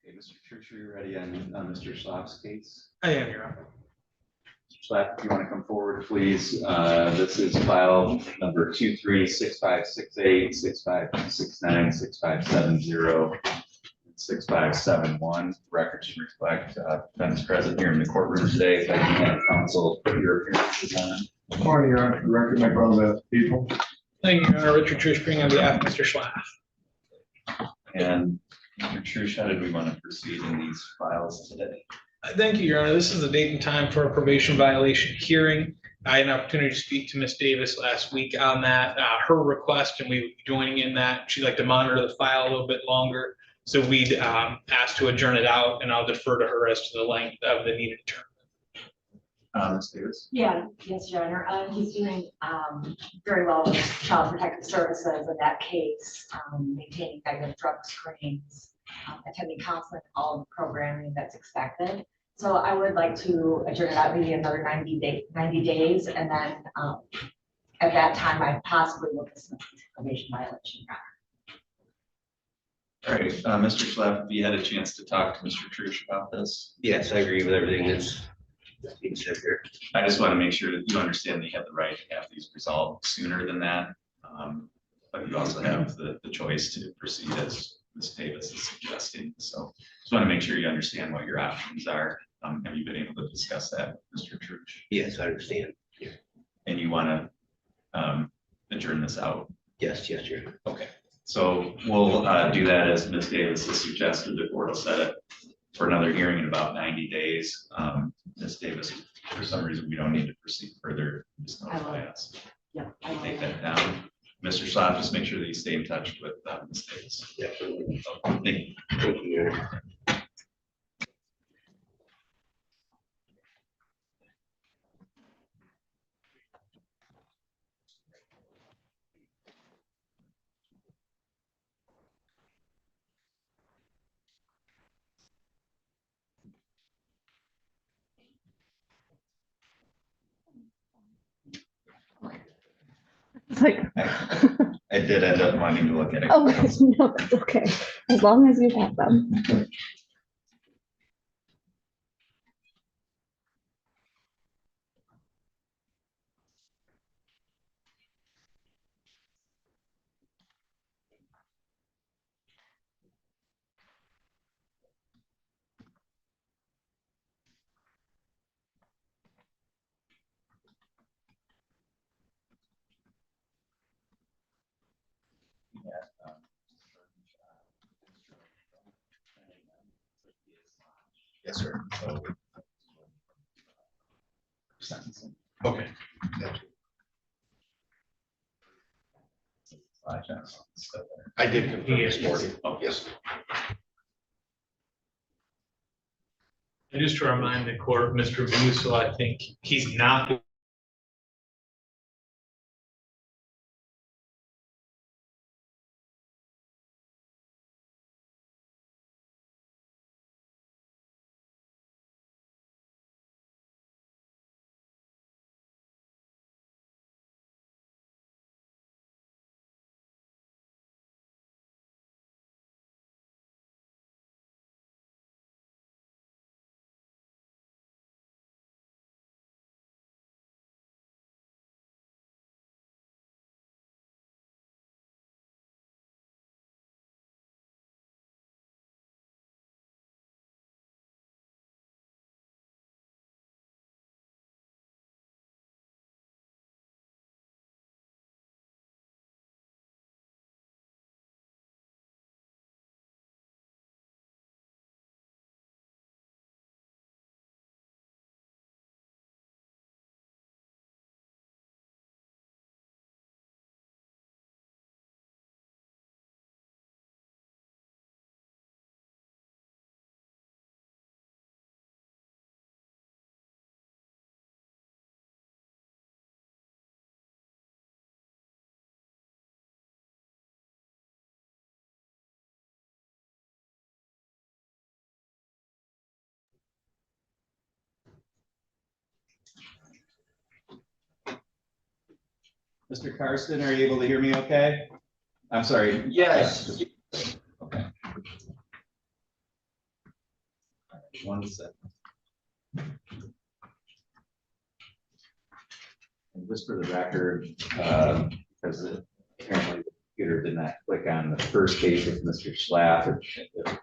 Okay, Mr. Church, are you ready on Mr. Schlaff's case? I am, Your Honor. Mr. Schlaff, if you want to come forward, please. This is file number 236568, 6569, 6570, and 6571. Records should reflect defendants present here in the courtroom today. If I can have counsel put your appearances on. Good morning, Your Honor. The record, my brothers, people. Thank you, Your Honor. Richard Trishpring on behalf of Mr. Schlaff. And Mr. Trush, how did we want to proceed in these files today? Thank you, Your Honor. This is the date and time for a probation violation hearing. I had an opportunity to speak to Ms. Davis last week on that, her request, and we would be joining in that. She'd like to monitor the file a little bit longer. So we'd ask to adjourn it out, and I'll defer to her as to the length of the needed term. Ms. Davis? Yeah, yes, Your Honor. He's doing very well with Child Protective Services in that case, maintaining negative drug screens, attending counseling, all of the programming that's expected. So I would like to adjourn it out maybe another 90 days, and then at that time, I possibly will dismiss this probation violation. All right, Mr. Schlaff, have you had a chance to talk to Mr. Trush about this? Yes, I agree with everything that's being said here. I just want to make sure that you understand that you have the right to have these resolved sooner than that. But you also have the choice to proceed as Ms. Davis is suggesting. So just want to make sure you understand what your options are. Have you been able to discuss that, Mr. Trush? Yes, I understand. Yeah. And you want to adjourn this out? Yes, sure. Okay, so we'll do that as Ms. Davis has suggested. The court will set it for another hearing in about 90 days. Ms. Davis, for some reason, we don't need to proceed further. Just notify us. Yeah, I will. Take that down. Mr. Schlaff, just make sure that you stay in touch with Ms. Davis. Yeah. Thank you. Thank you. It's like, I did end up wanting to look at it. oh, no, that's okay. As long as you have them. Yes, sir. So, sentencing. Okay. I did confirm this morning. Oh, Yes. And just to remind the court, Mr. Busso, I think he's not. Mr. Karsten, are you able to hear me okay? I'm sorry. Yes. Okay. 1 second. And just for the record, because apparently the computer did not click on the first case with Mr. Schlaff. If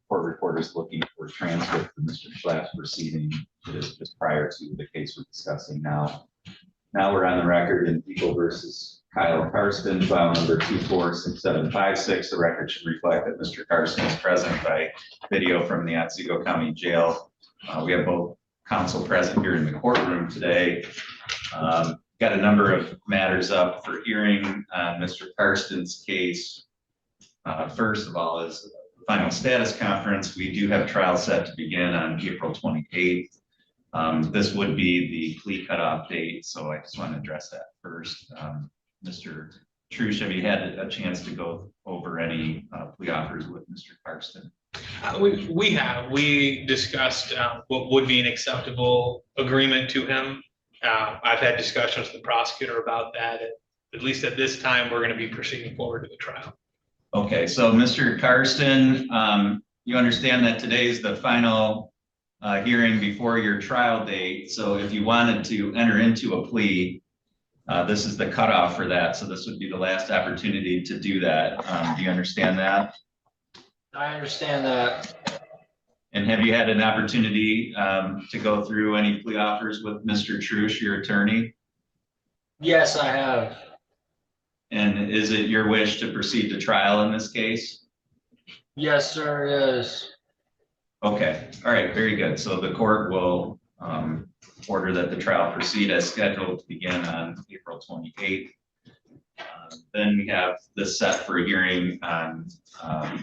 court reporters looking for transcript for Mr. Schlaff's proceeding, it is just prior to the case we're discussing now. Now we're on the record in People versus Kyle Karsten, file number 246756. The record should reflect that Mr. Karsten is present by video from the Otsego County Jail. We have both counsel present here in the courtroom today. Got a number of matters up for hearing on Mr. Karsten's case. First of all is the final status conference. We do have trial set to begin on April 28th. This would be the plea cutoff date, so I just want to address that first. Mr. Trush, have you had a chance to go over any plea offers with Mr. Karsten? We discussed what would be an acceptable agreement to him. I've had discussions with the prosecutor about that. At least at this time, we're going to be proceeding forward to the trial. Okay, so Mr. Karsten, you understand that today is the final hearing before your trial date. So if you wanted to enter into a plea, this is the cutoff for that. So this would be the last opportunity to do that. Do you understand that? I understand that. And have you had an opportunity to go through any plea offers with Mr. Trush, your attorney? Yes, I have. And is it your wish to proceed to trial in this case? Yes, sir, it is. Okay, all right, very good. So the court will order that the trial proceed as scheduled to begin on April 28th. Then we have this set for a hearing on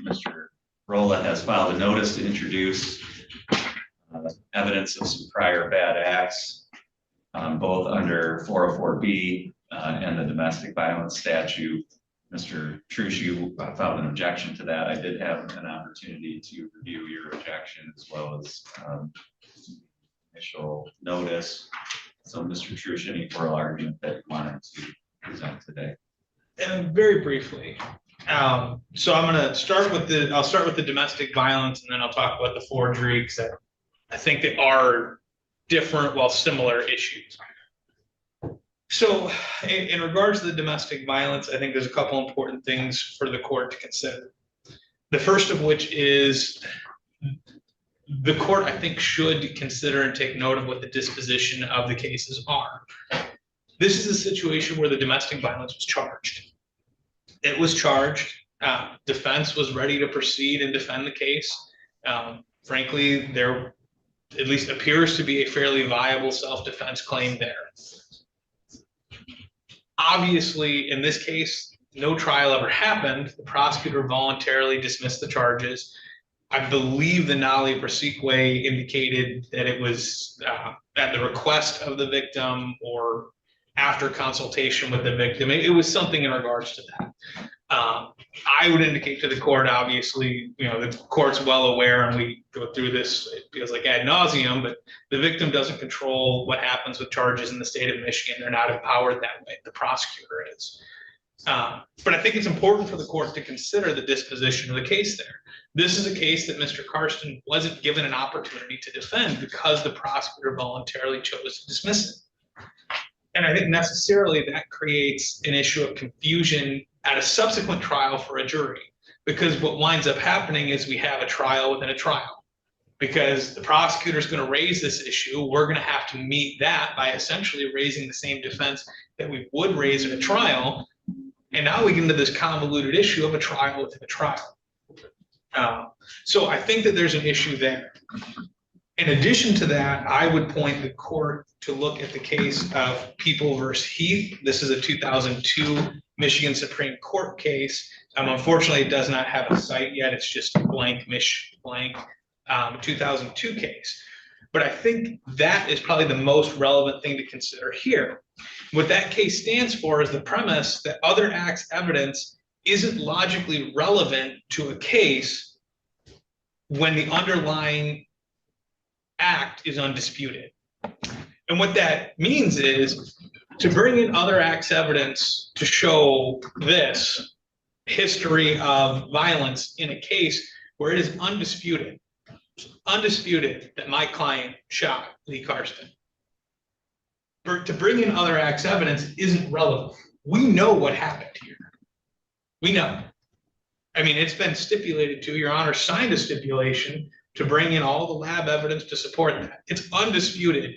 Mr. Rolla has filed a notice to introduce evidence of some prior bad acts, both under 404B and the domestic violence statute. Mr. Trush, you filed an objection to that. I did have an opportunity to review your objection as well as initial notice. So Mr. Trush, any oral argument that you wanted to present today? And very briefly. So I'm going to start with I'll start with the domestic violence, and then I'll talk about the forgery, because I think they are different while similar issues. So in regards to the domestic violence, I think there's a couple important things for the court to consider. The first of which is the court, I think, should consider and take note of what the disposition of the cases are. This is a situation where the domestic violence was charged. It was charged. Defense was ready to proceed and defend the case. Frankly, there at least appears to be a fairly viable self-defense claim there. Obviously, in this case, no trial ever happened. The prosecutor voluntarily dismissed the charges. I believe the Nali Prosequi indicated that it was at the request of the victim or after consultation with the victim. It was something in regards to that. I would indicate to the court, obviously, the court's well aware, and we go through this, it feels like ad nauseum, but the victim doesn't control what happens with charges in the state of Michigan. They're not empowered that way. The prosecutor is. But I think it's important for the court to consider the disposition of the case there. This is a case that Mr. Karsten wasn't given an opportunity to defend because the prosecutor voluntarily chose to dismiss it. And I think necessarily that creates an issue of confusion at a subsequent trial for a jury, because what winds up happening is we have a trial within a trial, because the prosecutor is going to raise this issue. We're going to have to meet that by essentially raising the same defense that we would raise in a trial. And now we get into this convoluted issue of a trial within a trial. So I think that there's an issue there. In addition to that, I would point the court to look at the case of People versus Heath. This is a 2002 Michigan Supreme Court case. Unfortunately, it does not have a site yet. It's just blank, 2002 case. But I think that is probably the most relevant thing to consider here. What that case stands for is the premise that other acts evidence isn't logically relevant to a case when the underlying act is undisputed. And what that means is to bring in other acts evidence to show this history of violence in a case where it is undisputed undisputed that my client shot Lee Karsten. To bring in other acts evidence isn't relevant. We know what happened here. We know. I mean, it's been stipulated to, Your Honor signed a stipulation to bring in all the lab evidence to support that. It's undisputed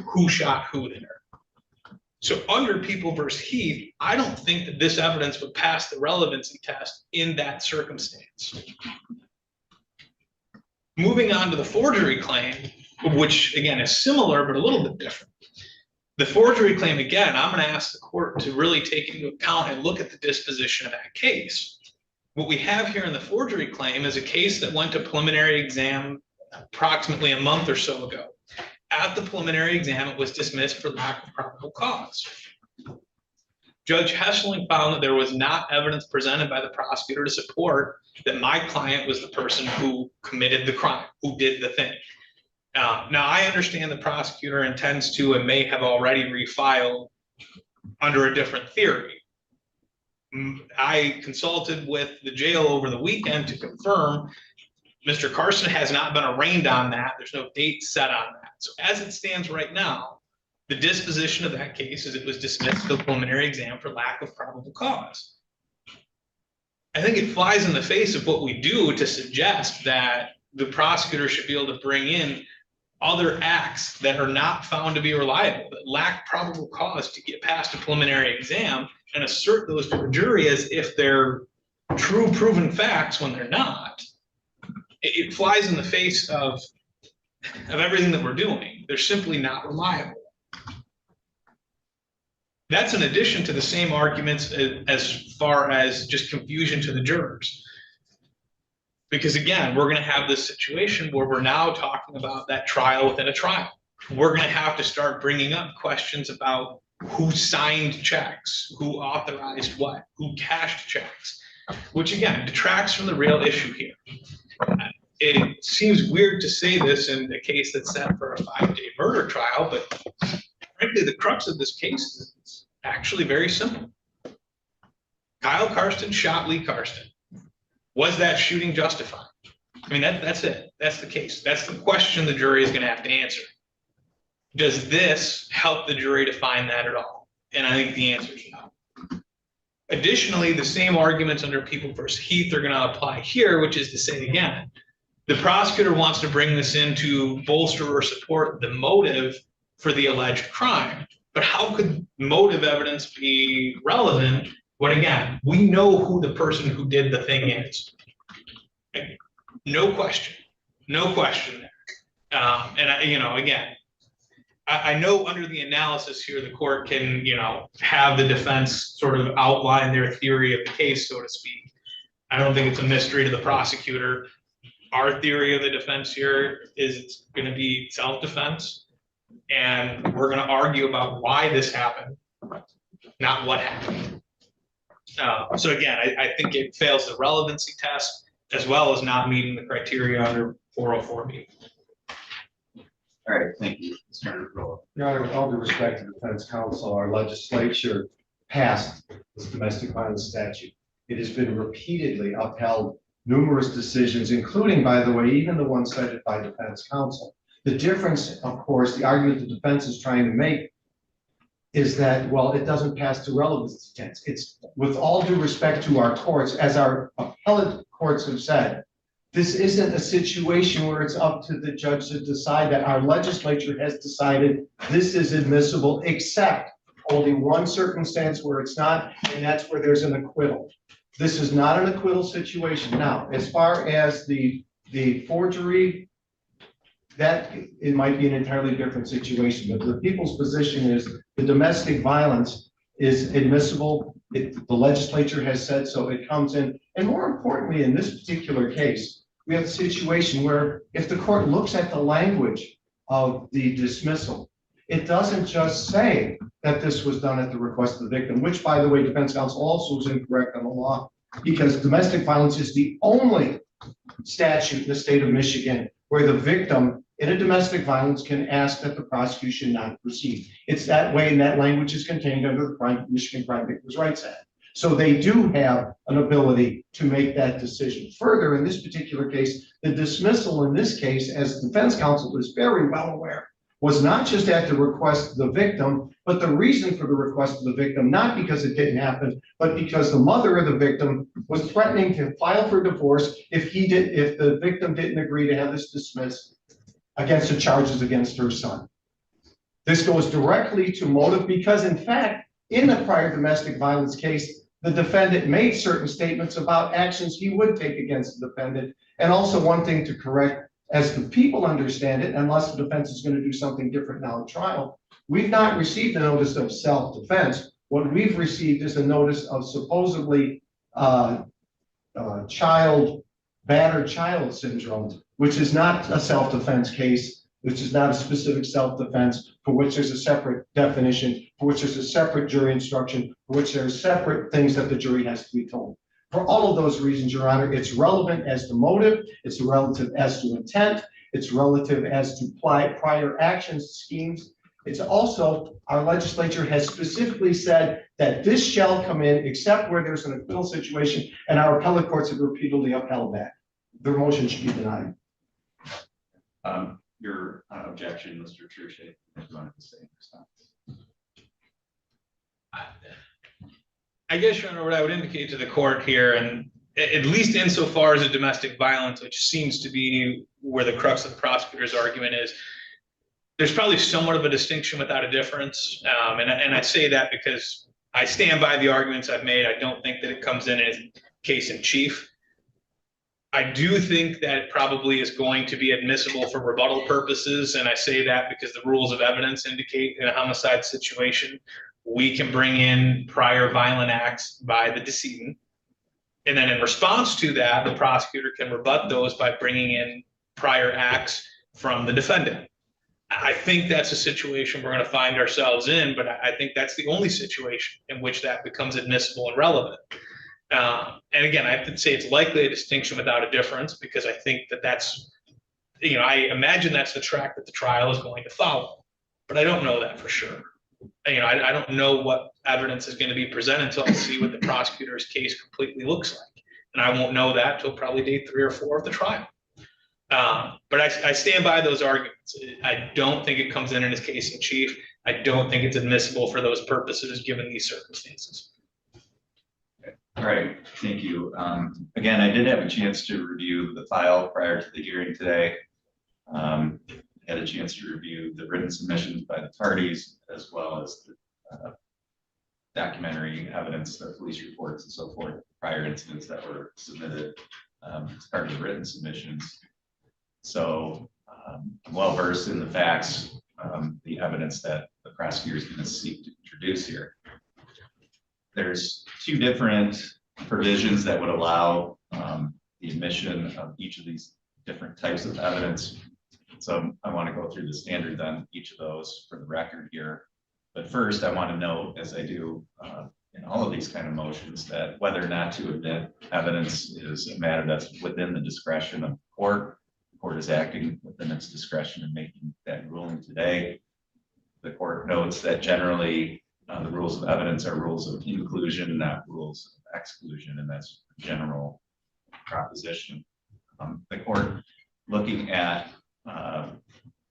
who shot who there. So under People versus Heath, I don't think that this evidence would pass the relevancy test in that circumstance. Moving on to the forgery claim, which again is similar but a little bit different. The forgery claim, again, I'm going to ask the court to really take into account and look at the disposition of that case. What we have here in the forgery claim is a case that went to preliminary exam approximately a month or so ago. At the preliminary exam, it was dismissed for lack of probable cause. Judge Hesseling found that there was not evidence presented by the prosecutor to support that my client was the person who committed the crime, who did the thing. Now, I understand the prosecutor intends to and may have already refiled under a different theory. I consulted with the jail over the weekend to confirm Mr. Karsten has not been arraigned on that. There's no date set on that. So as it stands right now, the disposition of that case is it was dismissed to the preliminary exam for lack of probable cause. I think it flies in the face of what we do to suggest that the prosecutor should be able to bring in other acts that are not found to be reliable, that lack probable cause to get past a preliminary exam and assert those to the jury as if they're true proven facts when they're not. It flies in the face of everything that we're doing. They're simply not reliable. That's in addition to the same arguments as far as just confusion to the jurors. Because again, we're going to have this situation where we're now talking about that trial within a trial. We're going to have to start bringing up questions about who signed checks, who authorized what, who cashed checks, which again detracts from the real issue here. It seems weird to say this in a case that's set for a 5-day murder trial, but frankly, the crux of this case is actually very simple. Kyle Karsten shot Lee Karsten. Was that shooting justified? I mean, that's it. That's the case. That's the question the jury is going to have to answer. Does this help the jury to find that at all? And I think the answer is no. Additionally, the same arguments under People versus Heath are going to apply here, which is to say, again, the prosecutor wants to bring this in to bolster or support the motive for the alleged crime. But how could motive evidence be relevant when, again, we know who the person who did the thing is? No question. No question there. Again, I know under the analysis here, the court can, have the defense sort of outline their theory of the case, so to speak. I don't think it's a mystery to the prosecutor. Our theory of the defense here is it's going to be self-defense, and we're going to argue about why this happened, not what happened. So again, I think it fails the relevancy test as well as not meeting the criteria under 404B. All right, thank you, Mr. Rolla. Your Honor, with all due respect to defense counsel, our legislature passed this domestic violence statute. It has been repeatedly upheld, numerous decisions, including, by the way, even the one cited by defense counsel. The difference, of course, the argument the defense is trying to make is that, well, it doesn't pass the relevancy test. It's, with all due respect to our courts, as our appellate courts have said, this isn't a situation where it's up to the judge to decide that. Our legislature has decided this is admissible, except only one circumstance where it's not, and that's where there's an acquittal. This is not an acquittal situation. Now, as far as the forgery, that it might be an entirely different situation, but the people's position is the domestic violence is admissible. The legislature has said so. It comes in, and more importantly, in this particular case, we have a situation where if the court looks at the language of the dismissal, it doesn't just say that this was done at the request of the victim, which, by the way, defense counsel also is incorrect on the law, because domestic violence is the only statute in the state of Michigan where the victim in a domestic violence can ask that the prosecution not proceed. It's that way, and that language is contained under the Michigan Crime Victims' Rights Act. So they do have an ability to make that decision. Further, in this particular case, the dismissal in this case, as the defense counsel is very well aware, was not just at the request of the victim, but the reason for the request of the victim, not because it didn't happen, but because the mother of the victim was threatening to file for divorce if the victim didn't agree to have this dismissed against the charges against her son. This goes directly to motive because, in fact, in the prior domestic violence case, the defendant made certain statements about actions he would take against the defendant. And also one thing to correct, as the people understand it, unless the defense is going to do something different now in trial, we've not received a notice of self-defense. What we've received is a notice of supposedly battered child syndrome, which is not a self-defense case, which is not a specific self-defense, for which there's a separate definition, for which there's a separate jury instruction, for which there's separate things that the jury has to be told. For all of those reasons, Your Honor, it's relevant as to motive, it's relative as to intent, it's relative as to prior actions, schemes. It's also, our legislature has specifically said that this shall come in except where there's an acquittal situation, and our appellate courts have repeatedly upheld that. Their motion should be denied. Your objection, Mr. Truchet, if you wanted to say in response. I guess, Your Honor, what I would indicate to the court here, and at least insofar as a domestic violence, which seems to be where the crux of the prosecutor's argument is, there's probably somewhat of a distinction without a difference. And I say that because I stand by the arguments I've made. I don't think that it comes in as case in chief. I do think that it probably is going to be admissible for rebuttal purposes. And I say that because the rules of evidence indicate in a homicide situation, we can bring in prior violent acts by the decedent. And then in response to that, the prosecutor can rebut those by bringing in prior acts from the defendant. I think that's a situation we're going to find ourselves in, but I think that's the only situation in which that becomes admissible and relevant. And again, I have to say it's likely a distinction without a difference, because I think that that's, I imagine that's the track that the trial is going to follow, but I don't know that for sure. I don't know what evidence is going to be presented until I see what the prosecutor's case completely looks like. And I won't know that till probably day 3 or 4 of the trial. But I stand by those arguments. I don't think it comes in as case in chief. I don't think it's admissible for those purposes given these circumstances. All right, thank you. Again, I did have a chance to review the file prior to the hearing today. Had a chance to review the written submissions by the parties, as well as the documentary evidence, the police reports and so forth, prior incidents that were submitted as part of the written submissions. So I'm well versed in the facts, the evidence that the prosecutor is going to seek to introduce here. There's 2 different provisions that would allow the admission of each of these different types of evidence. So I want to go through the standards on each of those for the record here. But first, I want to note, as I do in all of these kind of motions, that whether or not to admit evidence is a matter that's within the discretion of the court. The court is acting within its discretion in making that ruling today. The court notes that generally the rules of evidence are rules of inclusion, not rules of exclusion, and that's a general proposition. The court, looking at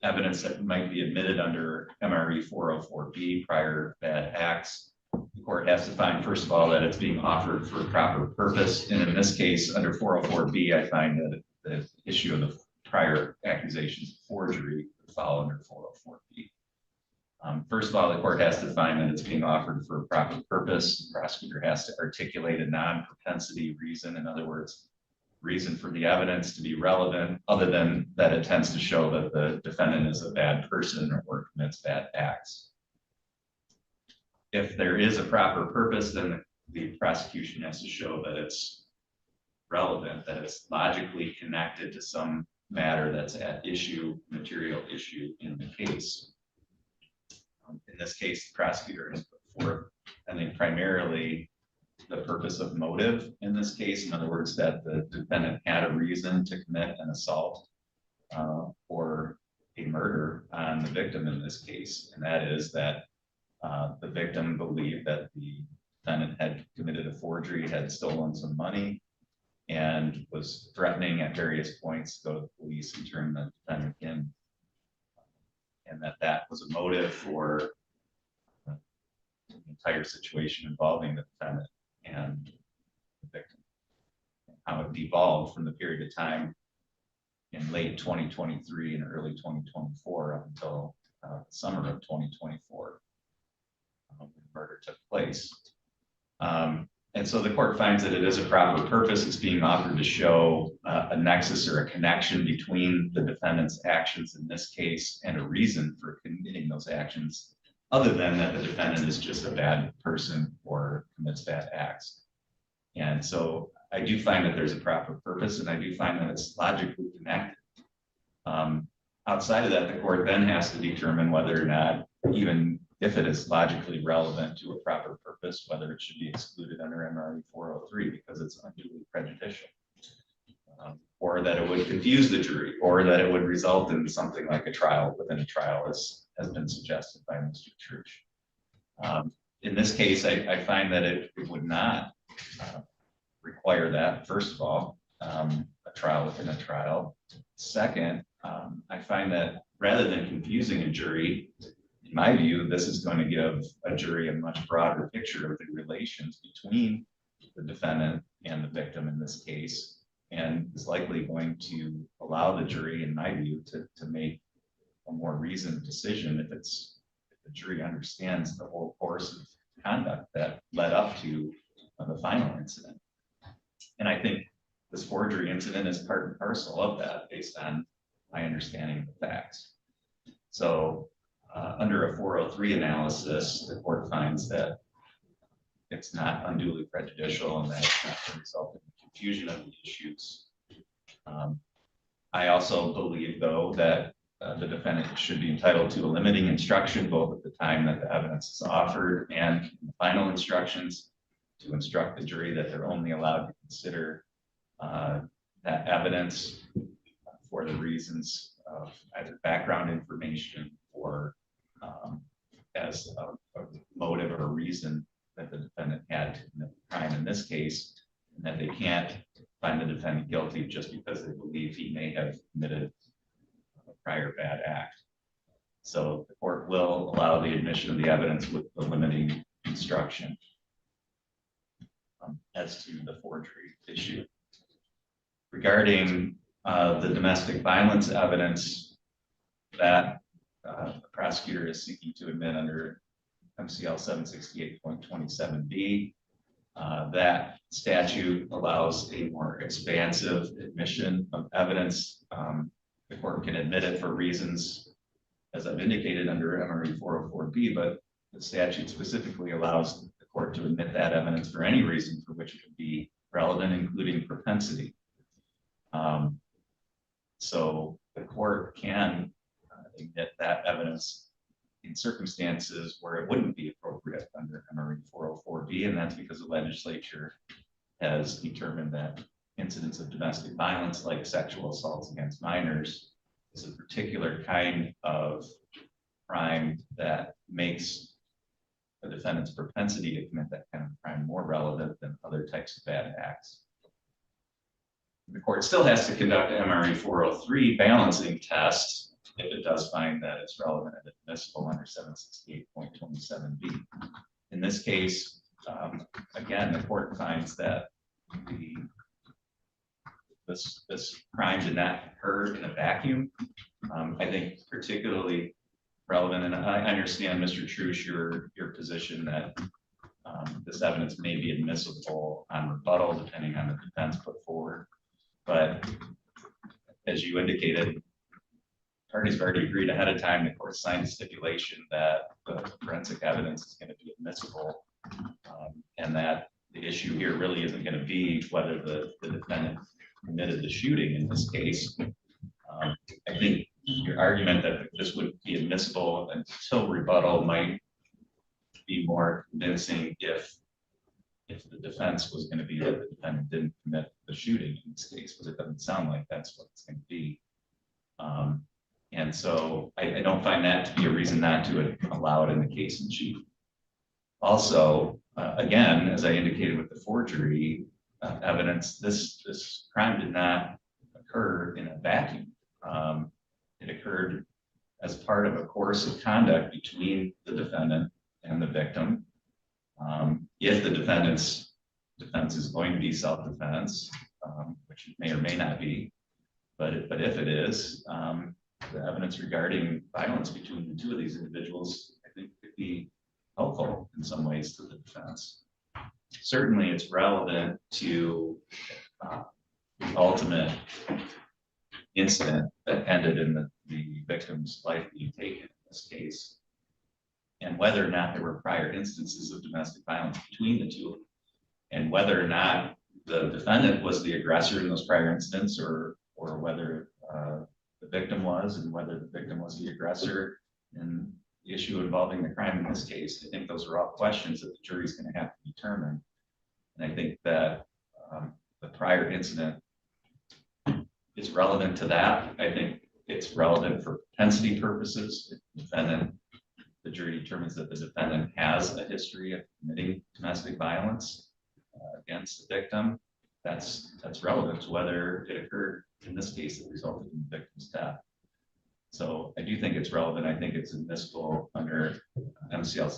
evidence that might be admitted under MRE 404B, prior bad acts, the court has to find, first of all, that it's being offered for a proper purpose. And in this case, under 404B, I find that the issue of the prior accusations of forgery would fall under 404B. First of all, the court has to find that it's being offered for a proper purpose. The prosecutor has to articulate a non-propensity reason. In other words, reason for the evidence to be relevant, other than that it tends to show that the defendant is a bad person or commits bad acts. If there is a proper purpose, then the prosecution has to show that it's relevant, that it's logically connected to some matter that's at issue, material issue in the case. In this case, the prosecutor has put forth, I think, primarily the purpose of motive in this case. In other words, that the defendant had a reason to commit an assault or a murder on the victim in this case. And that is that the victim believed that the defendant had committed a forgery, had stolen some money, and was threatening at various points to go to the police and turn the defendant in. And that was a motive for the entire situation involving the defendant and the victim. And how it devolved from the period of time in late 2023 and early 2024 up until summer of 2024, when the murder took place. And so the court finds that it is a proper purpose. It's being offered to show a nexus or a connection between the defendant's actions in this case and a reason for committing those actions, other than that the defendant is just a bad person or commits bad acts. And so I do find that there's a proper purpose, and I do find that it's logically connected. Outside of that, the court then has to determine whether or not, even if it is logically relevant to a proper purpose, whether it should be excluded under MRE 403 because it's unduly prejudicial, or that it would confuse the jury, or that it would result in something like a trial within a trial, as has been suggested by Mr. Trusch. In this case, I find that it would not require that, first of all, a trial within a trial. Second, I find that rather than confusing a jury, in my view, this is going to give a jury a much broader picture of the relations between the defendant and the victim in this case, and is likely going to allow the jury, in my view, to make a more reasoned decision if the jury understands the whole course of conduct that led up to the final incident. And I think this forgery incident is part and parcel of that, based on my understanding of the facts. So under a 403 analysis, the court finds that it's not unduly prejudicial and that it's not going to result in confusion of the issues. I also believe, though, that the defendant should be entitled to a limiting instruction, both at the time that the evidence is offered and in the final instructions, to instruct the jury that they're only allowed to consider that evidence for the reasons of either background information or as a motive or a reason that the defendant had to commit the crime in this case, and that they can't find the defendant guilty just because they believe he may have committed a prior bad act. So the court will allow the admission of the evidence with the limiting instruction as to the forgery issue. Regarding the domestic violence evidence that the prosecutor is seeking to admit under MCL 768.27B, that statute allows a more expansive admission of evidence. The court can admit it for reasons, as I've indicated, under MRE 404B, but the statute specifically allows the court to admit that evidence for any reason for which it could be relevant, including propensity. So the court can admit that evidence in circumstances where it wouldn't be appropriate under MRE 404B, and that's because the legislature has determined that incidents of domestic violence, like sexual assaults against minors, is a particular kind of crime that makes the defendant's propensity to commit that kind of crime more relevant than other types of bad acts. The court still has to conduct MRE 403 balancing tests if it does find that it's relevant and admissible under 768.27B. In this case, again, the court finds that this crime did not occur in a vacuum. I think particularly relevant, and I understand, Mr. Trusch, your position that this evidence may be admissible on rebuttal depending on the defense put forward. But as you indicated, parties have already agreed ahead of time. The court signed a stipulation that the forensic evidence is going to be admissible, and that the issue here really isn't going to be whether the defendant committed the shooting in this case. I think your argument that this would be admissible until rebuttal might be more convincing if the defense was going to be that the defendant didn't commit the shooting in this case, but it doesn't sound like that's what it's going to be. And so I don't find that to be a reason not to allow it in the case in chief. Also, again, as I indicated with the forgery evidence, this crime did not occur in a vacuum. It occurred as part of a course of conduct between the defendant and the victim. If the defendant's defense is going to be self-defense, which it may or may not be, but if it is, the evidence regarding violence between the two of these individuals, I think, could be helpful in some ways to the defense. Certainly, it's relevant to the ultimate incident that ended in the victim's life being taken in this case, and whether or not there were prior instances of domestic violence between the two, and whether or not the defendant was the aggressor in those prior incidents, or whether the victim was, and whether the victim was the aggressor in the issue involving the crime in this case. I think those are all questions that the jury is going to have to determine. And I think that the prior incident is relevant to that. I think it's relevant for propensity purposes. If the jury determines that the defendant has a history of committing domestic violence against the victim, that's relevant to whether it occurred in this case that resulted in the victim's death. So I do think it's relevant. I think it's admissible under MCL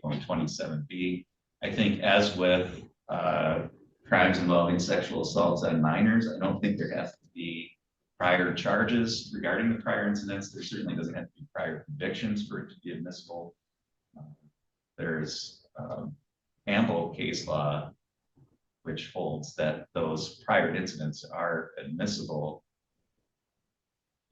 768.27b. I think, as with crimes involving sexual assaults on minors, I don't think there has to be prior charges regarding the prior incidents. There certainly doesn't have to be prior convictions for it to be admissible. There's ample case law which holds that those prior incidents are admissible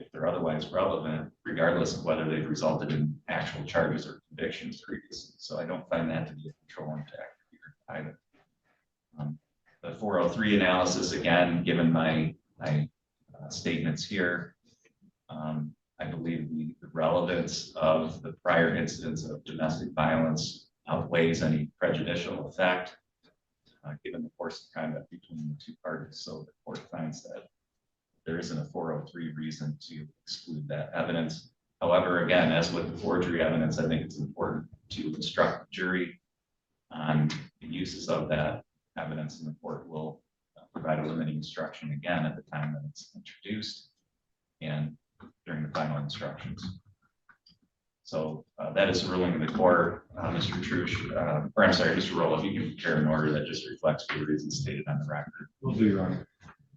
if they're otherwise relevant, regardless of whether they've resulted in actual charges or convictions previously. So I don't find that to be a controlling factor here either. The 403 analysis, again, given my statements here, I believe the relevance of the prior incidents of domestic violence outweighs any prejudicial effect, given the course of conduct between the two parties. So the court finds that there isn't a 403 reason to exclude that evidence. However, again, as with the forgery evidence, I think it's important to instruct the jury on the uses of that evidence, and the court will provide a limiting instruction again at the time that it's introduced and during the final instructions. So that is the ruling of the court. Mr. Trush, or I'm sorry, Mr. Roloff, you can prepare an order that just reflects the reasons stated on the record. Will do, Your Honor.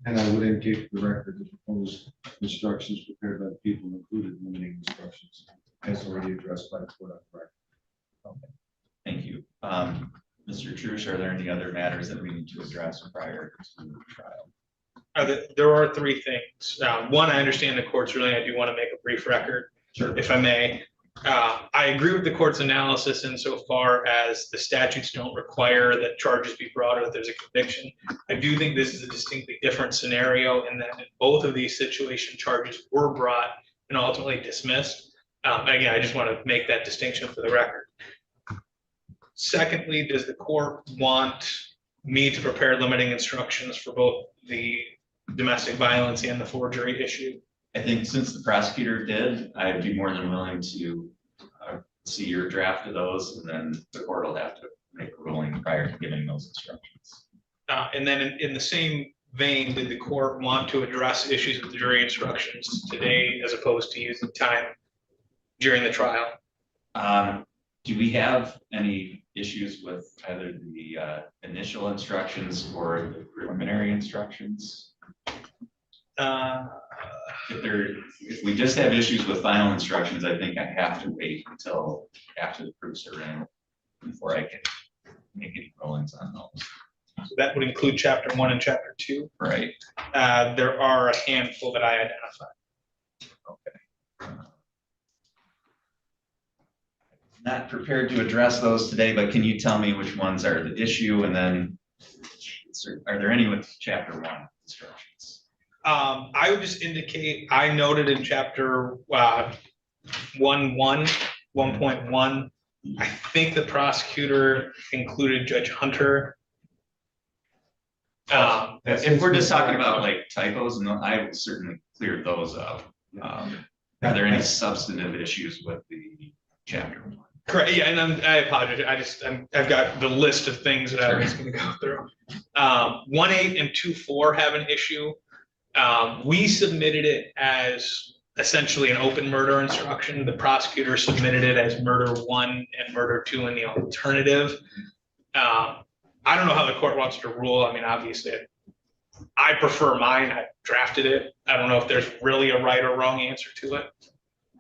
And I would indicate for the record the proposed instructions prepared by the people included limiting instructions as already addressed by the court on the record. Okay. Thank you. Mr. Trush, are there any other matters that we need to address prior to the trial? There are three things. One, I understand the court's ruling. I do want to make a brief record, Sure. if I may. I agree with the court's analysis insofar as the statutes don't require that charges be brought or that there's a conviction. I do think this is a distinctly different scenario in that in both of these situation charges were brought and ultimately dismissed. Again, I just want to make that distinction for the record. Secondly, does the court want me to prepare limiting instructions for both the domestic violence and the forgery issue? I think since the prosecutor did, I'd be more than willing to see your draft of those, and then the court will have to make a ruling prior to giving those instructions. And then in the same vein, did the court want to address issues with the jury instructions today as opposed to using time during the trial? Do we have any issues with either the initial instructions or the preliminary instructions? If we just have issues with final instructions, I think I have to wait until after the proofs are in before I can make any rulings on those. So that would include chapter 1 and chapter 2. Right. There are a handful that I identified. Okay. Not prepared to address those today, but can you tell me which ones are the issue, and then are there any with chapter 1 instructions? I would just indicate, I noted in chapter 1.1, I think the prosecutor included Judge Hunter. If we're just talking about like typos, and I will certainly clear those up. Are there any substantive issues with the chapter 1? Correct, yeah, and I apologize, I've got the list of things that I was gonna go through. 1.8 and 2.4 have an issue. We submitted it as essentially an open murder instruction. The prosecutor submitted it as murder 1 and murder 2 in the alternative. I don't know how the court wants to rule. I mean, obviously, I prefer mine. I drafted it. I don't know if there's really a right or wrong answer to it.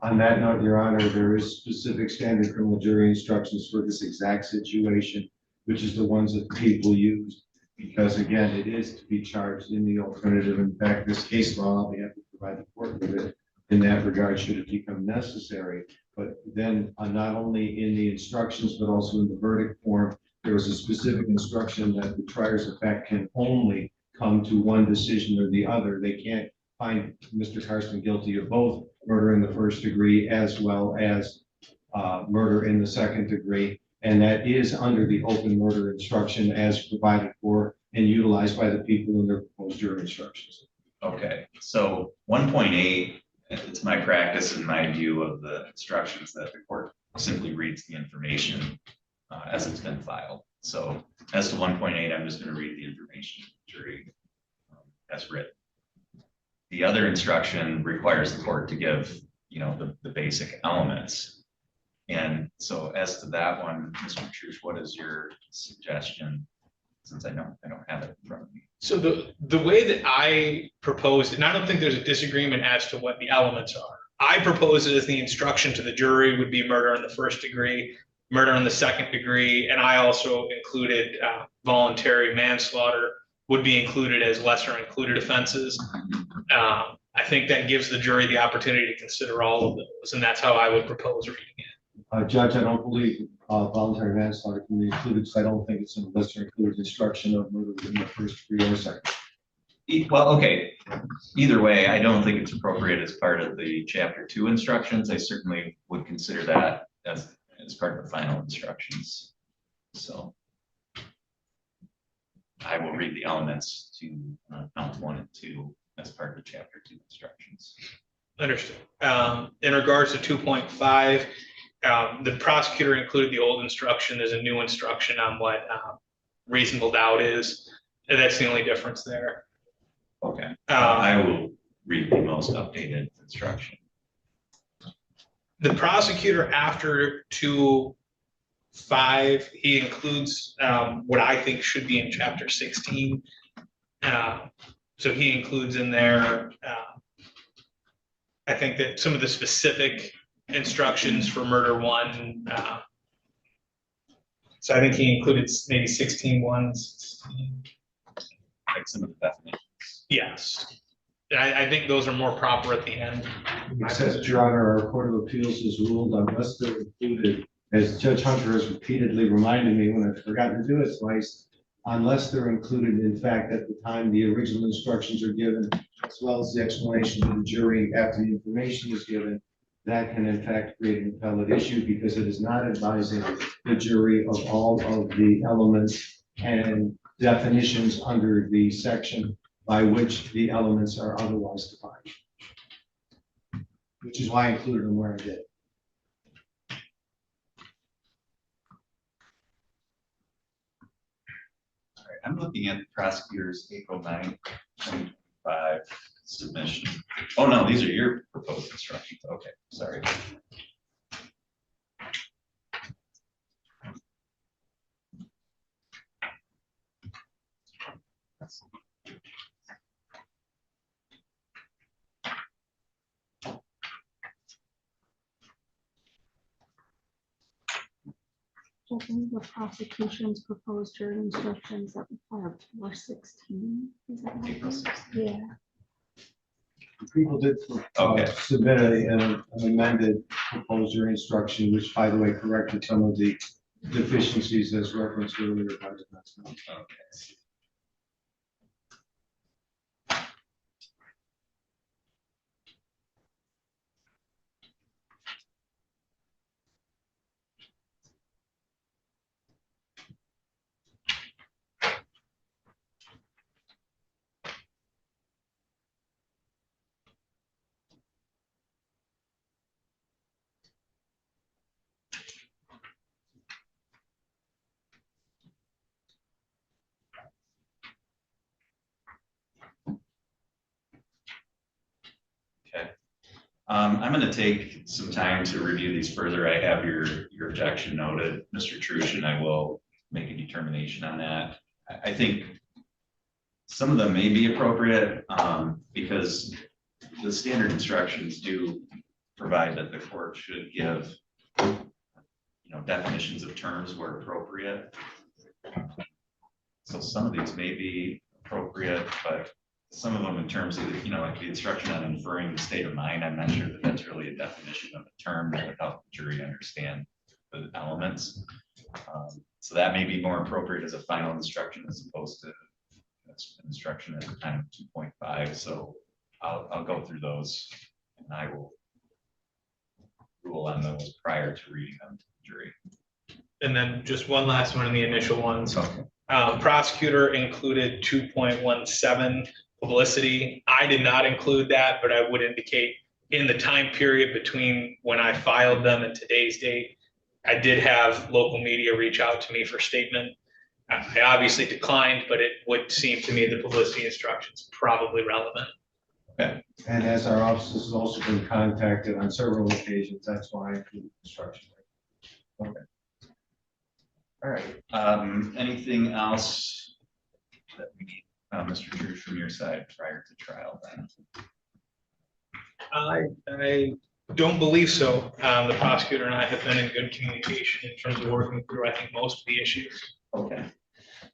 On that note, Your Honor, there is specific standard criminal jury instructions for this exact situation, which is the ones that people use. Because again, it is to be charged in the alternative. In fact, this case law, I'll be happy to provide the court with it in that regard, should it become necessary. But then not only in the instructions, but also in the verdict form, there was a specific instruction that the triers of fact can only come to one decision or the other. They can't find Mr. Carson guilty of both murder in the first degree as well as murder in the second degree. And that is under the open murder instruction as provided for and utilized by the people in their proposed jury instructions. Okay, so 1.8, it's my practice and my view of the instructions that the court simply reads the information as it's been filed. So as to 1.8, I'm just going to read the information jury as written. The other instruction requires the court to give, the basic elements. And so as to that one, Mr. Trush, what is your suggestion? Since I don't have it in front of me. So the way that I proposed, and I don't think there's a disagreement as to what the elements are. I propose it as the instruction to the jury would be murder in the first degree, murder in the second degree, and I also included voluntary manslaughter would be included as lesser included offenses. I think that gives the jury the opportunity to consider all of those, and that's how I would propose reading it. Judge, I don't believe voluntary manslaughter can be included, so I don't think it's a lesser included instruction of murder in the first degree or second. Well, okay. Either way, I don't think it's appropriate as part of the chapter 2 instructions. I certainly would consider that as part of the final instructions. So I will read the elements to count 1 and 2 as part of the chapter 2 instructions. Understood. In regards to 2.5, the prosecutor included the old instruction. There's a new instruction on what reasonable doubt is. And that's the only difference there. Okay. I will read the most updated instruction. The prosecutor after 2.5, he includes what I think should be in chapter 16. So he includes in there, I think that some of the specific instructions for murder 1. So I think he included maybe 16.1, 16. Like some of the definitions. Yes. I think those are more proper at the end. Except, Your Honor, our Court of Appeals has ruled unless they're included, as Judge Hunter has repeatedly reminded me when I've forgotten to do it twice, unless they're included, in fact, at the time the original instructions are given, as well as the explanation to the jury after the information is given, that can in fact create an appellate issue because it is not advising the jury of all of the elements and definitions under the section by which the elements are otherwise defined. Which is why I included them where I did. All right, I'm looking at the prosecutor's April 9th, 2025 submission. Oh no, these are your proposed instructions. Okay, sorry. The prosecution's proposed jury instructions that we filed 4/16. Is that right? April 16th. Yeah. People did Okay. submit an amended proposed jury instruction, which by the way corrected some of the deficiencies as referenced earlier by the defense counsel. Okay. I'm gonna take some time to review these further. I have your objection noted, Mr. Trush, and I will make a determination on that. I think some of them may be appropriate, because the standard instructions do provide that the court should give, definitions of terms where appropriate. So some of these may be appropriate, but some of them in terms of, like the instruction on inferring the state of mind, I'm not sure that that's really a definition of a term that would help the jury understand the elements. So that may be more appropriate as a final instruction as opposed to that's instruction at the time of 2.5. So I'll go through those and I will rule on those prior to reading them to the jury. And then just one last one in the initial ones. Okay. Prosecutor included 2.17 publicity. I did not include that, but I would indicate in the time period between when I filed them and today's date, I did have local media reach out to me for statement. I obviously declined, but it would seem to me the publicity instructions probably relevant. Okay. And as our office has also been contacted on several occasions, that's why I included instruction. Okay. All right. Anything else that we need, Mr. Trush, from your side prior to trial then? I don't believe so. The prosecutor and I have been in good communication in terms of working through, I think, most of the issues. Okay.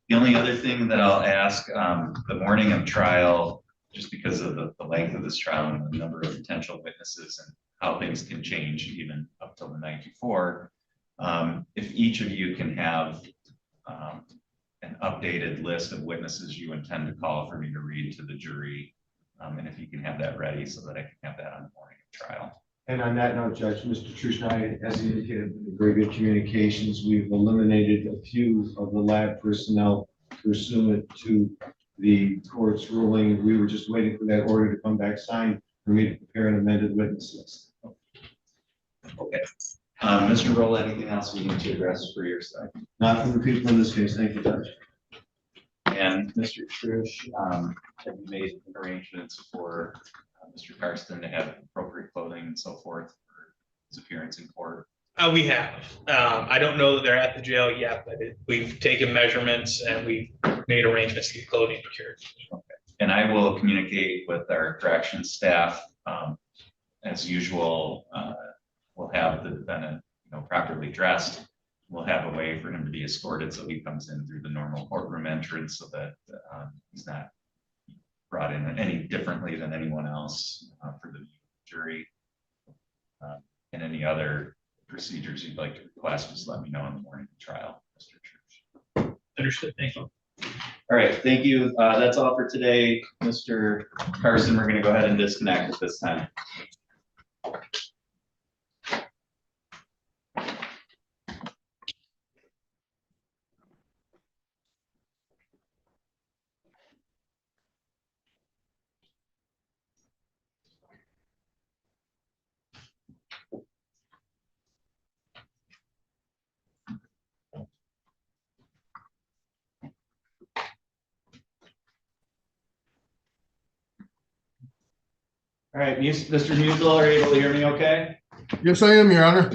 The only other thing that I'll ask, the morning of trial, just because of the length of this trial and the number of potential witnesses and how things can change even up till the night before, if each of you can have an updated list of witnesses you intend to call for me to read to the jury, and if you can have that ready so that I can have that on the morning of trial. And on that note, Judge, Mr. Trush and I, as indicated, very good communications. We've eliminated a few of the lab personnel pursuant to the court's ruling. We were just waiting for that order to come back signed for me to prepare an amended witness list. Okay. Mr. Roll, anything else we need to address for your side? Not from the people in this case. Thank you, Judge. And Mr. Trush, have you made arrangements for Mr. Karsten to have appropriate clothing and so forth for his appearance in court? We have. I don't know that they're at the jail yet, but we've taken measurements and we've made arrangements to get clothing procured. Okay. And I will communicate with our corrections staff. As usual, we'll have the defendant, properly dressed. We'll have a way for him to be escorted so he comes in through the normal courtroom entrance so that he's not brought in any differently than anyone else for the jury. And any other procedures you'd like to request, just let me know in the morning of trial, Mr. Trush. Understood. Thank you. All right, thank you. That's all for today. Mr. Carson, we're going to go ahead and disconnect at this time. All right, Mr. Musel, are you able to hear me okay? Yes, I am, Your Honor.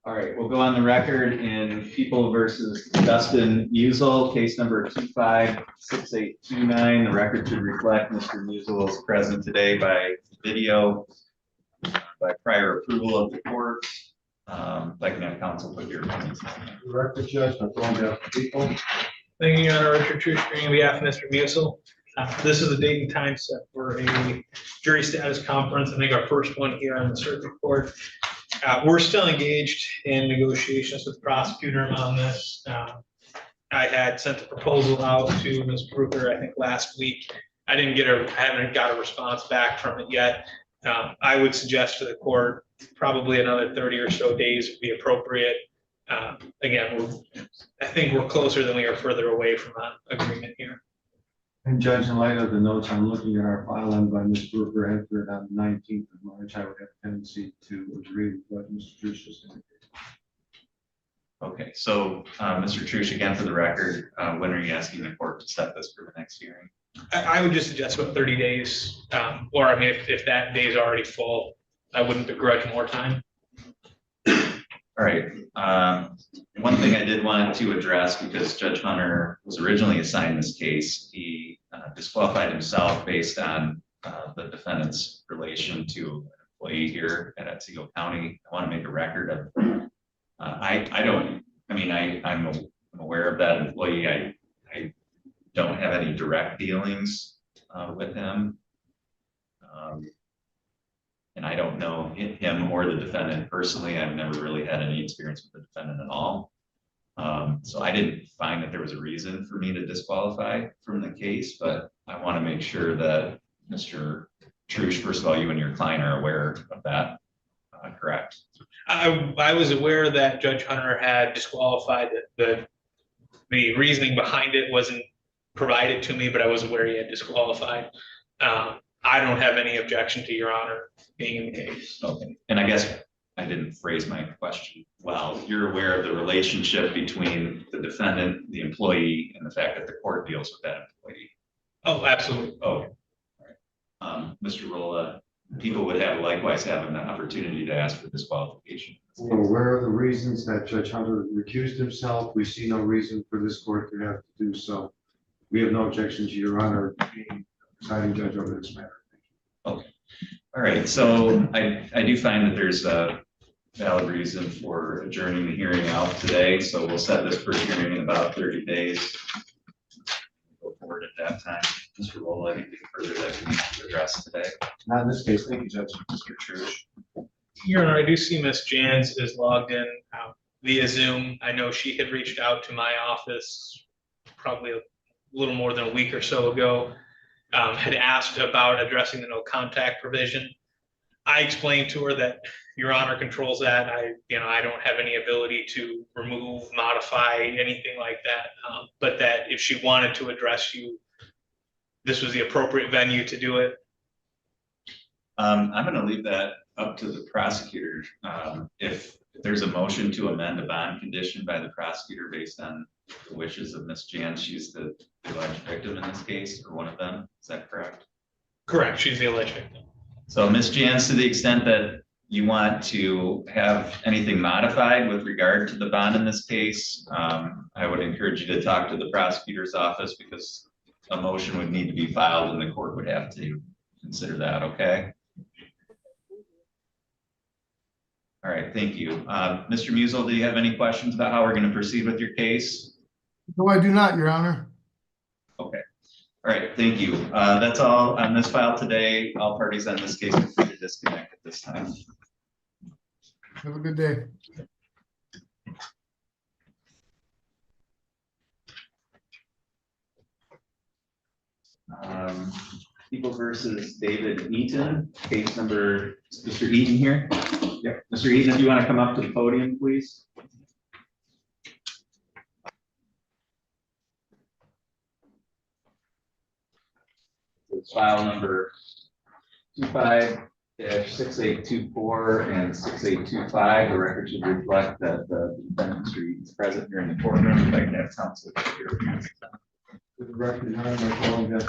All right, we'll go on the record in People versus Dustin Musel, case number 256829. The record should reflect Mr. Musel is present today by video, by prior approval of the court. Like my counsel, put your opinions on that. Record, Judge, I'm going to people. Thank you, Your Honor. Richard Trush, on behalf of Mr. Musel. This is the date and time set for a jury status conference. I think our first one here on the circuit court. We're still engaged in negotiations with the prosecutor on this. I had sent a proposal out to Ms. Brooker, I think last week. I haven't got a response back from it yet. I would suggest to the court probably another 30 or so days would be appropriate. Again, I think we're closer than we are further away from an agreement here. And Judge, in light of the notes I'm looking at our file and by Ms. Brooker entered on the 19th of March, I would have a tendency to agree with what Mr. Trush just indicated. Okay, so Mr. Trush, again for the record, when are you asking the court to set this for the next hearing? I would just suggest about 30 days, or I mean, if that day is already full, I wouldn't begrudge more time. All right. One thing I did want to address, because Judge Hunter was originally assigned this case, he disqualified himself based on the defendant's relation to an employee here at Otsego County. I want to make a record of, I'm aware of that employee. I don't have any direct dealings with him. And I don't know him or the defendant personally. I've never really had any experience with the defendant at all. So I didn't find that there was a reason for me to disqualify from the case, but I want to make sure that Mr. Trush, first of all, you and your client are aware of that, correct? I was aware that Judge Hunter had disqualified the reasoning behind it wasn't provided to me, but I was aware he had disqualified. I don't have any objection to Your Honor being in the case. Okay, and I guess I didn't phrase my question well. You're aware of the relationship between the defendant, the employee, and the fact that the court deals with that employee? Oh, absolutely. Okay. All right. Mr. Rolla, people would likewise have an opportunity to ask for disqualification. We're aware of the reasons that Judge Hunter recused himself. We see no reason for this court to have to do so. We have no objection to Your Honor being presiding judge over this matter. Okay. All right. So I do find that there's a valid reason for adjourning the hearing out today. So we'll set this first hearing in about 30 days. Go forward at that time. Mr. Rolla, anything further that we need to address today? Not in this case. Thank you, Judge. Mr. Trush. Your Honor, I do see Ms. Jans is logged in via Zoom. I know she had reached out to my office probably a little more than a week or so ago, had asked about addressing the no contact provision. I explained to her that Your Honor controls that. I don't have any ability to remove, modify, anything like that. But that if she wanted to address you, this was the appropriate venue to do it. I'm going to leave that up to the prosecutor. If there's a motion to amend a bond condition by the prosecutor based on the wishes of Ms. Jan, she's the alleged victim in this case, or one of them, is that correct? Correct, she's the alleged victim. So Ms. Jans, to the extent that you want to have anything modified with regard to the bond in this case, I would encourage you to talk to the prosecutor's office, because a motion would need to be filed and the court would have to consider that, okay? All right, thank you. Mr. Musel, do you have any questions about how we're going to proceed with your case? No, I do not, Your Honor. Okay. All right, thank you. That's all on this file today. All parties on this case are free to disconnect at this time. Have a good day. People versus David Eaton, case number, Mr. Eaton here. Yeah, Mr. Eaton, if you want to come up to the podium, please. It's file number 25-6824 and 6825. The record should reflect that the defendant Mr. Eaton is present here in the courtroom. If I can have counsel here. For the record, Your Honor, my calling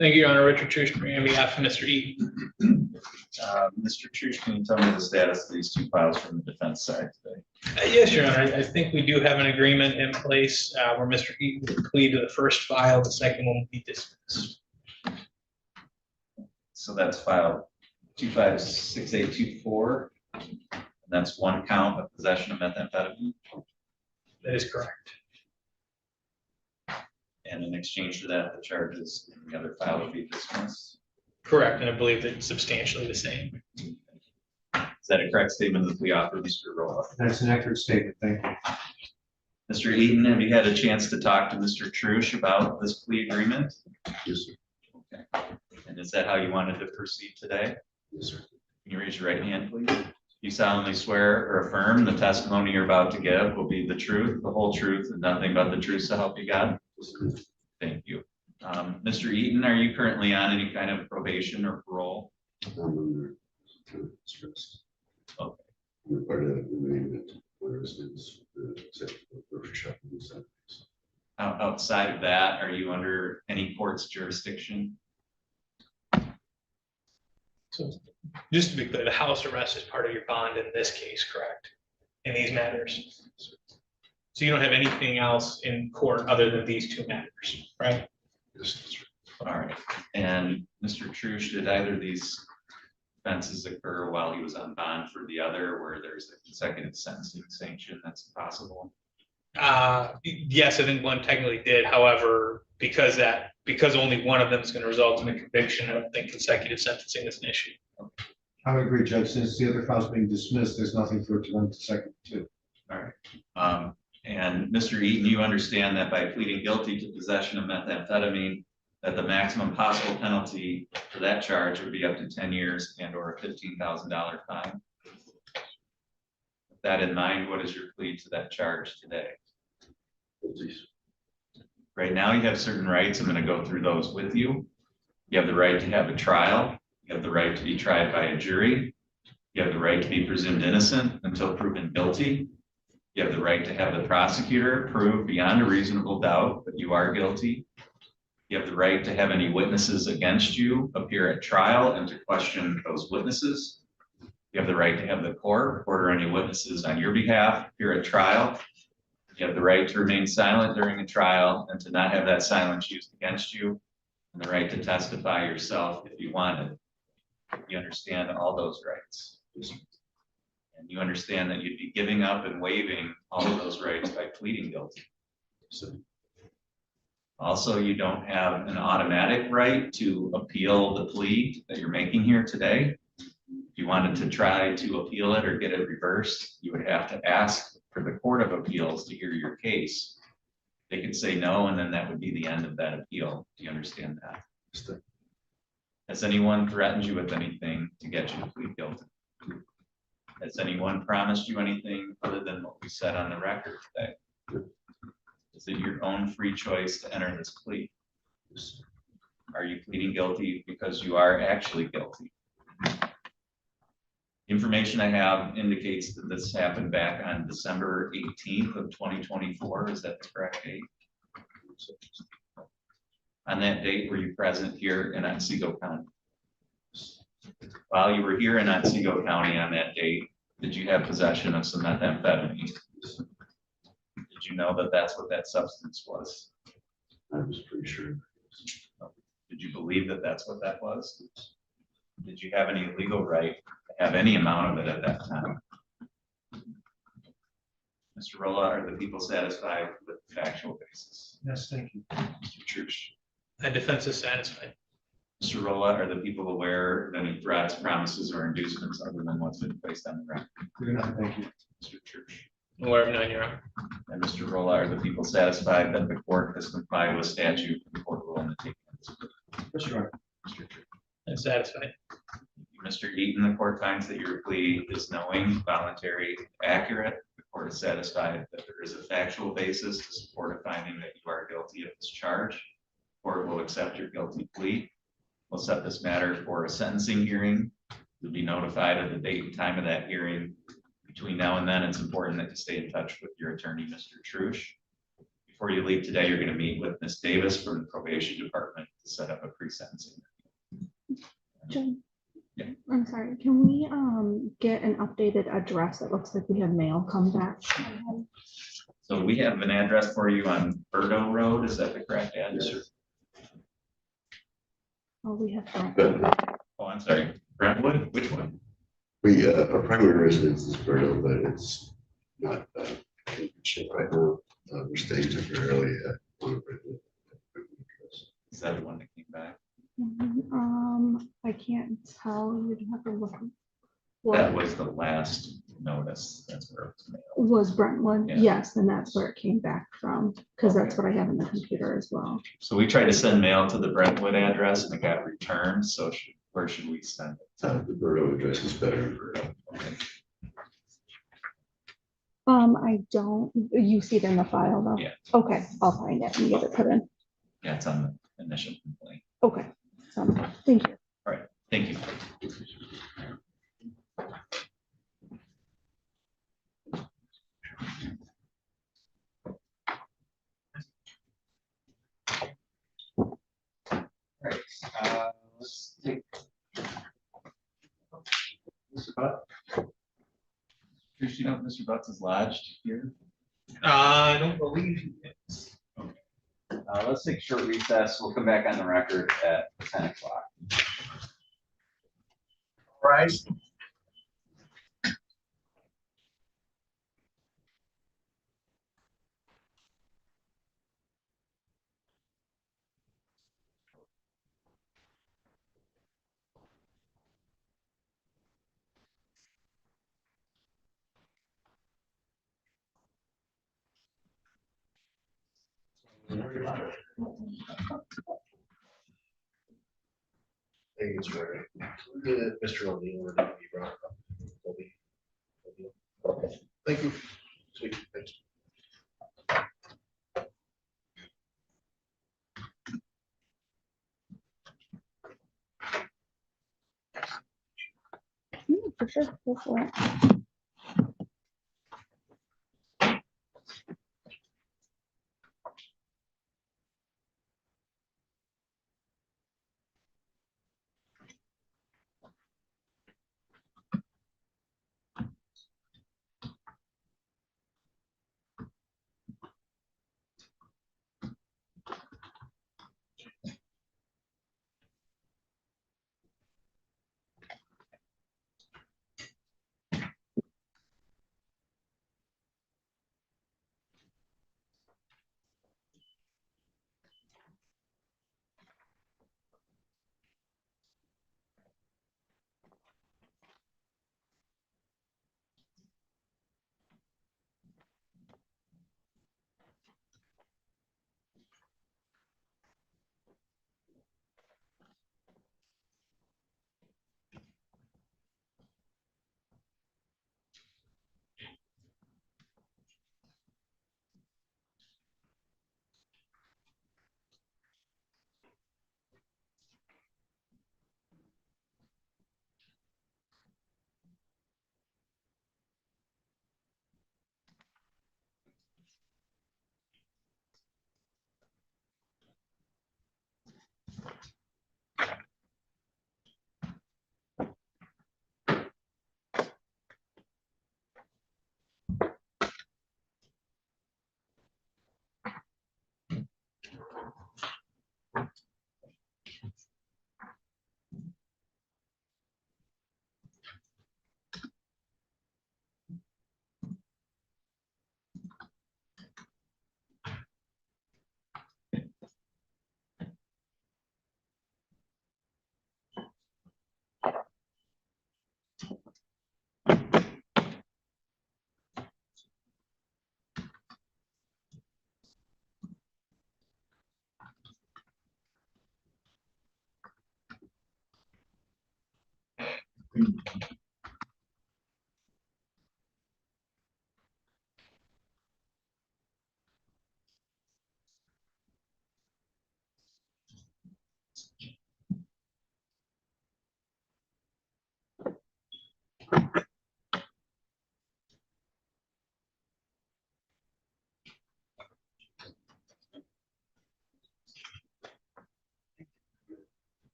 Thank you, Your Honor. Richard Trush, on behalf of Mr. Eaton. Mr. Trush, can you tell me the status of these two files from the defense side today? Yes, Your Honor. I think we do have an agreement in place where Mr. Eaton will plead to the first file, the second one will be dismissed. So that's file 25-6824. And that's one count of possession of methamphetamine. That is correct. And in exchange for that, the charges in the other file would be dismissed. Correct, and I believe that it's substantially the same. Is that a correct statement that we offer, Mr. Rolla? That's an accurate statement. Thank you. Mr. Eaton, have you had a chance to talk to Mr. Trush about this plea agreement? Yes, sir. Okay. And is that how you wanted to proceed today? Yes, sir. Can you raise your right hand, please? You solemnly swear or affirm the testimony you're about to give will be the truth, the whole truth, and nothing but the truth, so help you God? Yes, sir. Thank you. Mr. Eaton, are you currently on any kind of probation or parole? I'm under stress. Okay. I'm part of the arraignment, where residents, grocery shopping and stuff. Outside of that, are you under any court's jurisdiction? So just to be clear, the house arrest is part of your bond in this case, correct? In these matters? So you don't have anything else in court other than these two matters, right? Yes, that's right. All right, and Mr. Trush, did either of these offenses occur while he was on bond for the other, where there's a consecutive sentencing sanction that's possible? Yes, I think one technically did. However, because only one of them is going to result in a conviction, I don't think consecutive sentencing is an issue. I would agree, Judge, since the other count's being dismissed, there's nothing for it to run to second to. All right. And Mr. Eaton, you understand that by pleading guilty to possession of methamphetamine, that the maximum possible penalty for that charge would be up to 10 years and or a $15,000 fine. With that in mind, what is your plea to that charge today? Please. Right now, you have certain rights. I'm going to go through those with you. You have the right to have a trial. You have the right to be tried by a jury. You have the right to be presumed innocent until proven guilty. You have the right to have the prosecutor prove beyond a reasonable doubt that you are guilty. You have the right to have any witnesses against you appear at trial and to question those witnesses. You have the right to have the court order any witnesses on your behalf appear at trial. You have the right to remain silent during a trial and to not have that silence used against you, and the right to testify yourself if you wanted. You understand all those rights. And you understand that you'd be giving up and waiving all of those rights by pleading guilty. So also, you don't have an automatic right to appeal the plea that you're making here today. If you wanted to try to appeal it or get it reversed, you would have to ask for the Court of Appeals to hear your case. They could say no, and then that would be the end of that appeal. Do you understand that? Has anyone threatened you with anything to get you to plead guilty? Has anyone promised you anything other than what we said on the record today? Is it your own free choice to enter this plea? Are you pleading guilty because you are actually guilty? Information I have indicates that this happened back on December 18th of 2024. Is that the correct date? On that date, were you present here in Otsego County? While you were here in Otsego County on that date, did you have possession of some methamphetamine? Did you know that that's what that substance was? I was pretty sure. Did you believe that that's what that was? Did you have any legal right to have any amount of it at that time? Mr. Rolla, are the people satisfied with the factual basis? Yes, thank you. Mr. Church? And defense is satisfied. Mr. Rolla, are the people aware of any threats, promises, or inducements other than what's been placed on the record? Good enough, thank you. Mr. Church? Aware of none, Your Honor. And Mr. Rolla, are the people satisfied that the court has complied with statute and court rule in the taking of this plea? Yes, Your Honor. Mr. Church? And satisfied. Mr. Eaton, the court finds that your plea is knowing, voluntary, accurate. The court is satisfied that there is a factual basis to support a finding that you are guilty of this charge. The court will accept your guilty plea. We'll set this matter for a sentencing hearing. You'll be notified of the date and time of that hearing. Between now and then, it's important that you stay in touch with your attorney, Mr. Trush. Before you leave today, you're going to meet with Ms. Davis from the probation department to set up a pre-sentencing. Jen? Yeah. I'm sorry, can we get an updated address? It looks like we have mail come back. So we have an address for you on Burdo Road. Is that the correct address? Oh, we have that. But Oh, I'm sorry. Brentwood? Which one? we, our primary residence is Burnham, but it's not, in good shape right now. We're staying temporarily at one of Brentwood. Is that the one that came back? I can't tell. You'd have to look. That What was the last notice. That's where it was mailed. was Brentwood? Yeah. Yes, and that's where it came back from, because that's what I have in the computer as well. So we tried to send mail to the Brentwood address and it got returned. So where should we send it? The Burnham address is better. Okay. I don't, you see it in the file though? Yeah. Okay, I'll find it and get it put in. Yeah, it's on the initial complaint. Okay, so, thank you. All right. Thank you. All right, let's take Mr. Butts is lodged here? I don't believe he is. Let's take a short recess. We'll come back on the record at 10 o'clock. Right. Thank you, sir. Mr. O'Neill, or did you brought up? Okay. Thank you. Sweet, thanks. For sure, go for it.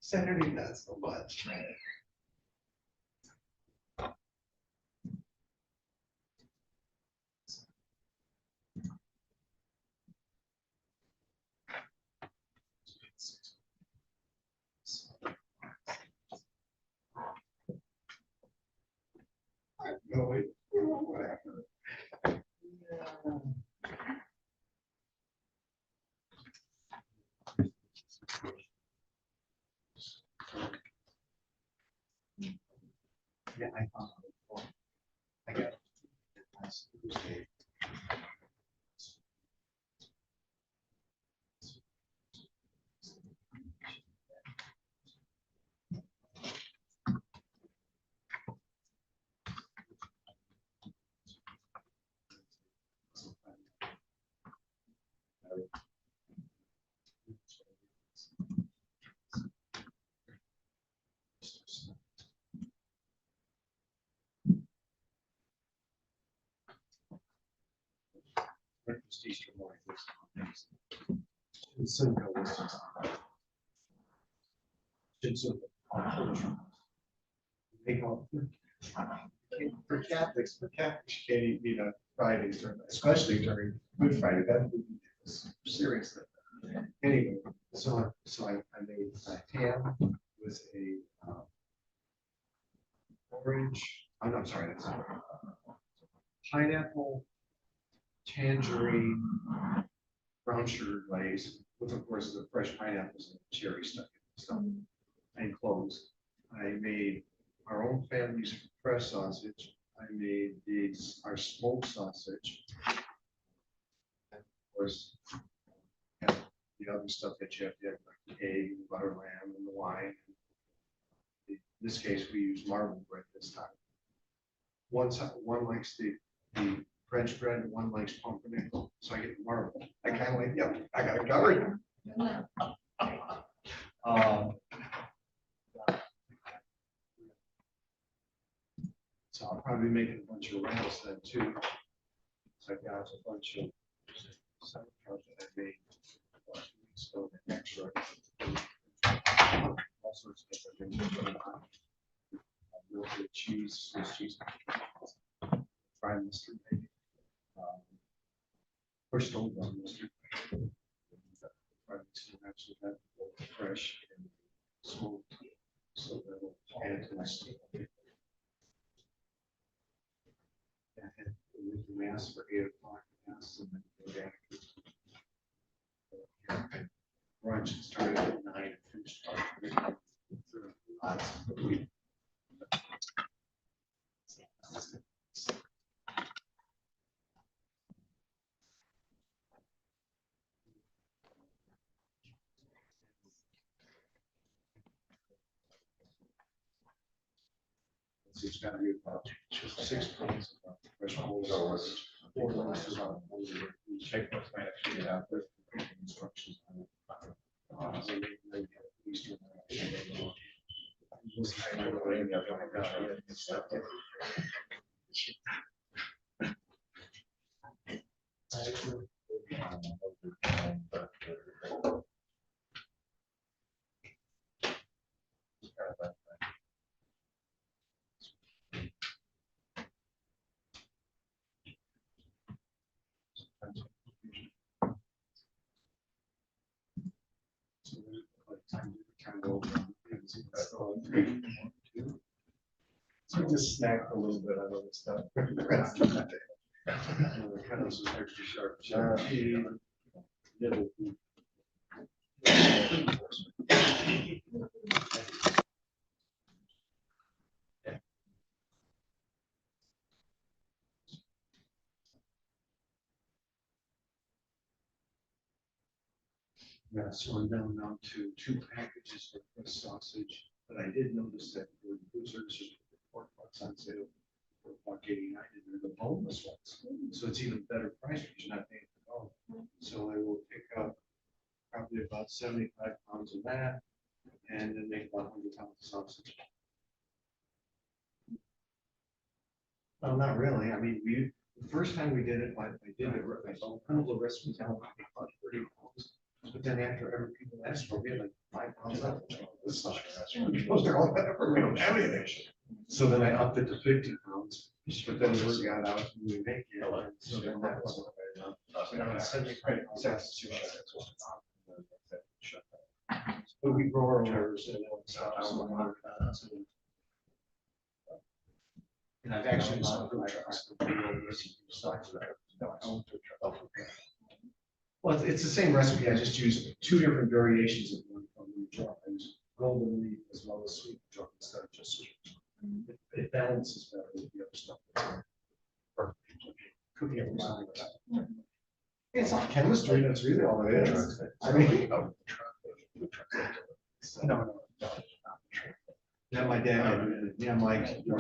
Saturday, not so much. No, wait. Yeah, I found it. I got it. Last Tuesday. Simcoe was just. They call it- For Catholics, you can't eat meat on Fridays, especially during Good Friday, that would be seriously. Anyway, so I made a ham with a orange, I'm sorry, that's pineapple, tangerine, brown sugar glaze, with of course the fresh pineapples and cherry stuff. And cloves. I made our own family's fresh sausage. I made our smoked sausage. And of course, have the other stuff that you have to have, like the egg, the butter lamb, and the wine. In this case, we use marble bread this time. One likes the French bread, and one likes pumpernickel, so I get the marble. I kind of like, yep, I got it covered. So I'll probably make a bunch of rounds then too. So I got a bunch of sauerkraut that I made. So the extra. All sorts of different things. Melted cheese, Swiss cheese. Fried mustard maybe. Or stone bun mustard. Fried mustard actually got fresh and smoked. So that'll add to the steak. And we can mass for 8 o'clock, mass, and then go back. Brunch started at 9 and finished at 3. It's got to be about 6 pounds of fresh holes. 4 ounces of check what's might actually get out there. Instructions on it. So just snack a little bit on this stuff. Kind of some extra sharp cheese. Nibble. Yeah, so I'm down now to 2 packages of fresh sausage, but I did notice that for the food services, pork butts on sale for $1.89, and they're the boneless ones. So it's even better price because you're not paying for bone. So I will pick up probably about 75 pounds of that, and then make about 100 pounds of sausage. Well, not really. I mean, the first time we did it, I pulled the recipe down about 30 pounds. But then after every people asked for, we had like 5 pounds left. They're all better. We don't have anything. So then I upped it to 50 pounds, but then the word got out and we make it. So then that was. 75 pounds. But we grow our orders and stuff. And I've actually. Well, it's the same recipe. I just use 2 different variations of one from each other. I use golden leaf as well as sweet chocolate instead of just sweet. It balances better with the other stuff. Cooking up something. It's not chemistry. That's really all it is. I mean, no. Yeah, my dad. Yeah, Mike. He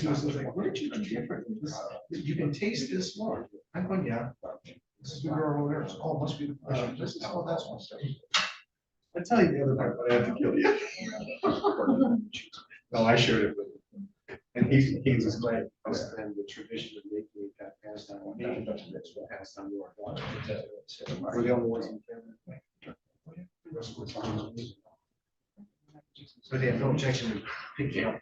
was like, "What did you do different? You can taste this more." I'm going, "Yeah. This is the girl over there. Oh, it must be the pressure. This is all that's one stuff." I'll tell you the other part, but I have to kill you. No, I shared it with him. And he was glad. And the tradition of making that passed on me. Passed on your daughter. We're the only ones in the family. So they have no objection to picking up.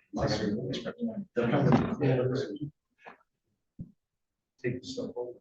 Take the stuff over.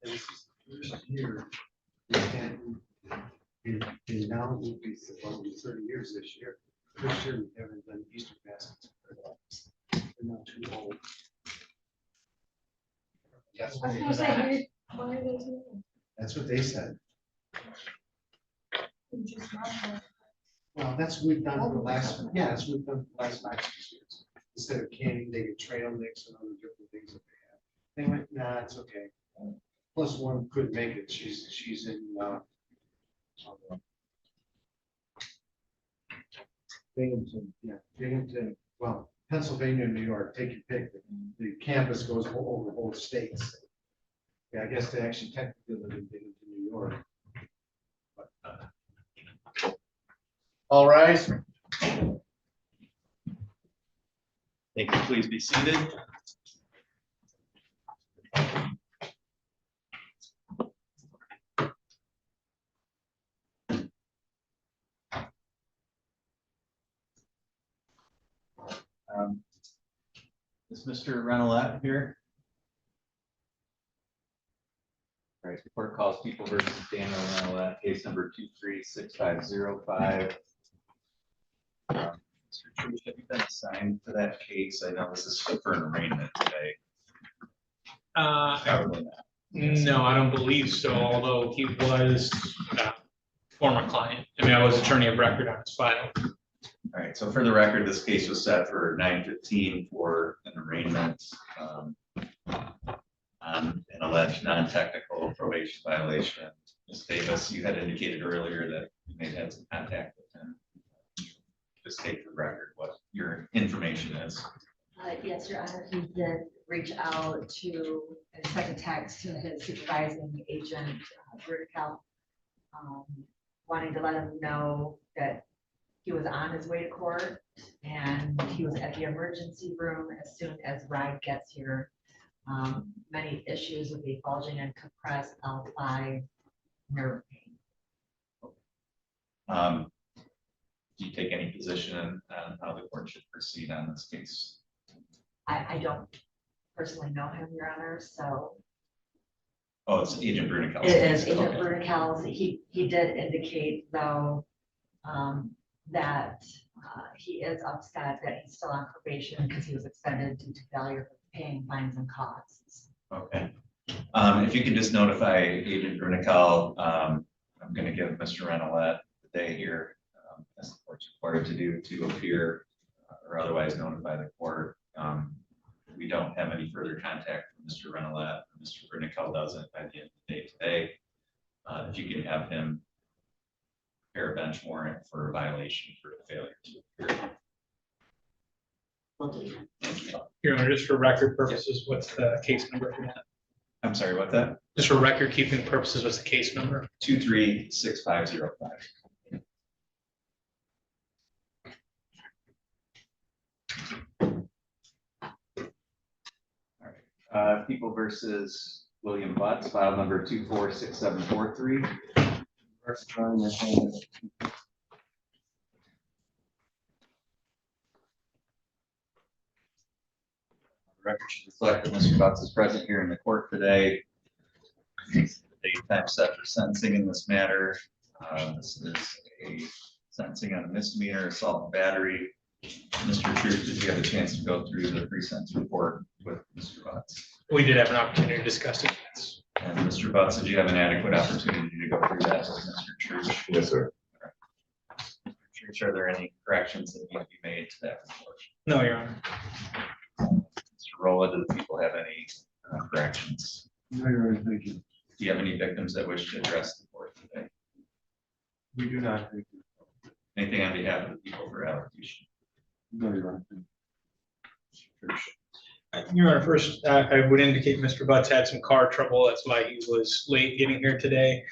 This is the first year in now it will be 30 years this year. First year we haven't done Easter baskets. They're not too old. That's what they said. That's what they said. Well, that's what we've done for the last, yeah, that's what we've done for the last 5 years. Instead of canning, they get trail mix and other different things that they have. They went, nah, it's okay. Plus one couldn't make it. She's in Binghamton, yeah, Binghamton, well, Pennsylvania, New York, take your pick. The campus goes over both states. Yeah, I guess they actually technically live in Binghamton, New York. But, All rise. Thank you. Please be seated. Is Mr. Renelette here? All right, the court calls People versus Daniel Renelette, case number 236505. Mr. Truitt, have you been assigned to that case? I know this is for an arraignment today. Probably not. No, I don't believe so, although he was a former client. I mean, I was attorney of record on his file. All right, so for the record, this case was set for 9:15 for an arraignment on an alleged non-technical probation violation. Ms. Davis, you had indicated earlier that you may have had some contact with him. Just state for the record what your information is. Yes, Your Honor, he did reach out to and sent a text to his supervising agent, Pretrial, wanting to let him know that he was on his way to court and he was at the emergency room as soon as ride gets here. Many issues with the bulging and compressed L5 nerve pain. Do you take any position on how the court should proceed on this case? I don't personally know him, Your Honor, so. Oh, it's Agent Brunical. It is Agent Okay. Brunical's. He did indicate though, that he is upset that he's still on probation because he was extended due to failure of paying fines and costs. Okay. If you could just notify Agent Brunical, I'm going to give Mr. Renelette the day here, as the court's required to do, to appear or otherwise notify the court. We don't have any further contact from Mr. Renelette. Mr. Brunical doesn't by the end of the day today. If you can have him prepare a bench warrant for a violation for failure to appear. Your Honor, just for record purposes, what's the case number for that? I'm sorry, what's that? Just for record keeping purposes, what's the case number? 236505. All right, People versus William Butts, file number 246743. Record should reflect that Mr. Butts is present here in the court today. Date time set for sentencing in this matter. This is a sentencing on a misdemeanor assault and battery. Mr. Truth, did you have a chance to go through the pre-sentence report with Mr. Butts? We did have an opportunity to discuss it. Yes. And Mr. Butts, did you have an adequate opportunity to go through that with Mr. Truth? Yes, sir. Truth, are there any corrections that need to be made to that report? No, Your Honor. Mr. Rolla, do the people have any corrections? No, Your Honor, thank you. Do you have any victims that wish to address the court today? We do not, thank you. Anything on behalf of the people for allocution? No, Your Honor. Your Honor, first, I would indicate Mr. Butts had some car trouble. That's why he was late getting here today.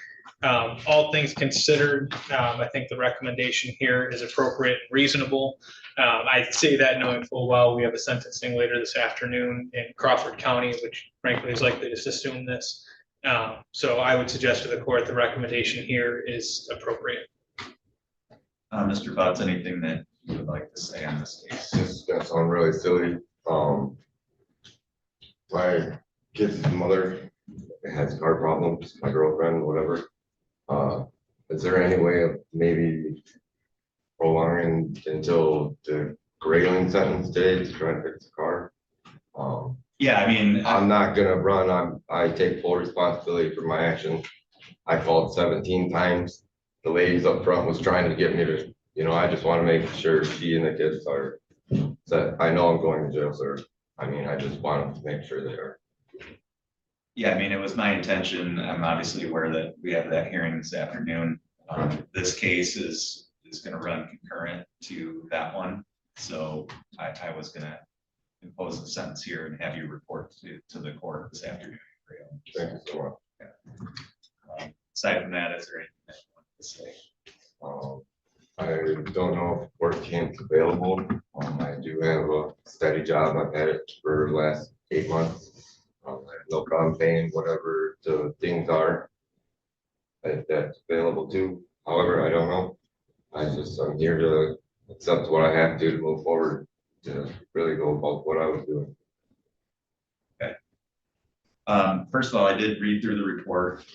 All things considered, I think the recommendation here is appropriate and reasonable. I say that knowing full well we have a sentencing later this afternoon in Crawford County, which frankly is likely to assume this. So I would suggest to the court the recommendation here is appropriate. Mr. Butts, anything that you would like to say on this case? This is gonna sound really silly. My kid's mother has car problems, my girlfriend, whatever. Is there any way of maybe prolonging until the grading sentence day to try and fix the car? Yeah, I mean, I'm not gonna run, I take full responsibility for my actions. I called 17 times. The ladies up front was trying to get me to, I just wanna make sure she and the kids are set. I know I'm going to jail, sir. I mean, I just want to make sure they are. yeah, I mean, it was my intention. I'm obviously aware that we have that hearing this afternoon. This case is going to run concurrent to that one. So I was going to impose the sentence here and have you report to the court this afternoon. Thank you so much. Aside from that, is there anything that you want to say? I don't know if work camp's available. I do have a steady job. I've had it for the last 8 months. I have no problem paying whatever the things are that that's available too. However, I don't know. I'm here to accept what I have to move forward to really go about what I was doing. First of all, I did read through the report.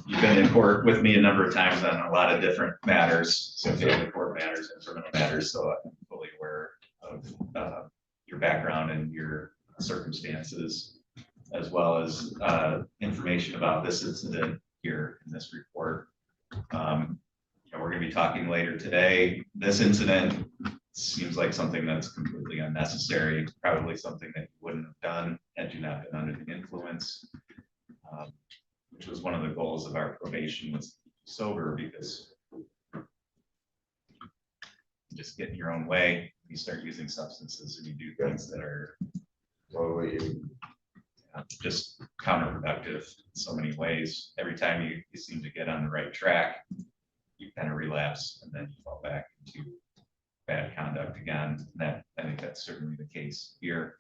You've been in court with me a number of times on a lot of different matters, so family court matters and criminal matters, so I'm fully aware of your background and your circumstances, as well as information about this incident here in this report. We're going to be talking later today. This incident seems like something that's completely unnecessary, probably something that you wouldn't have done had you not been under the influence. Which was one of the goals of our probation, was sober, because you just get in your own way. You start using substances and you do things that are just counterproductive in so many ways. Every time you seem to get on the right track, you kind of relapse and then you fall back into bad conduct again. And I think that's certainly the case here.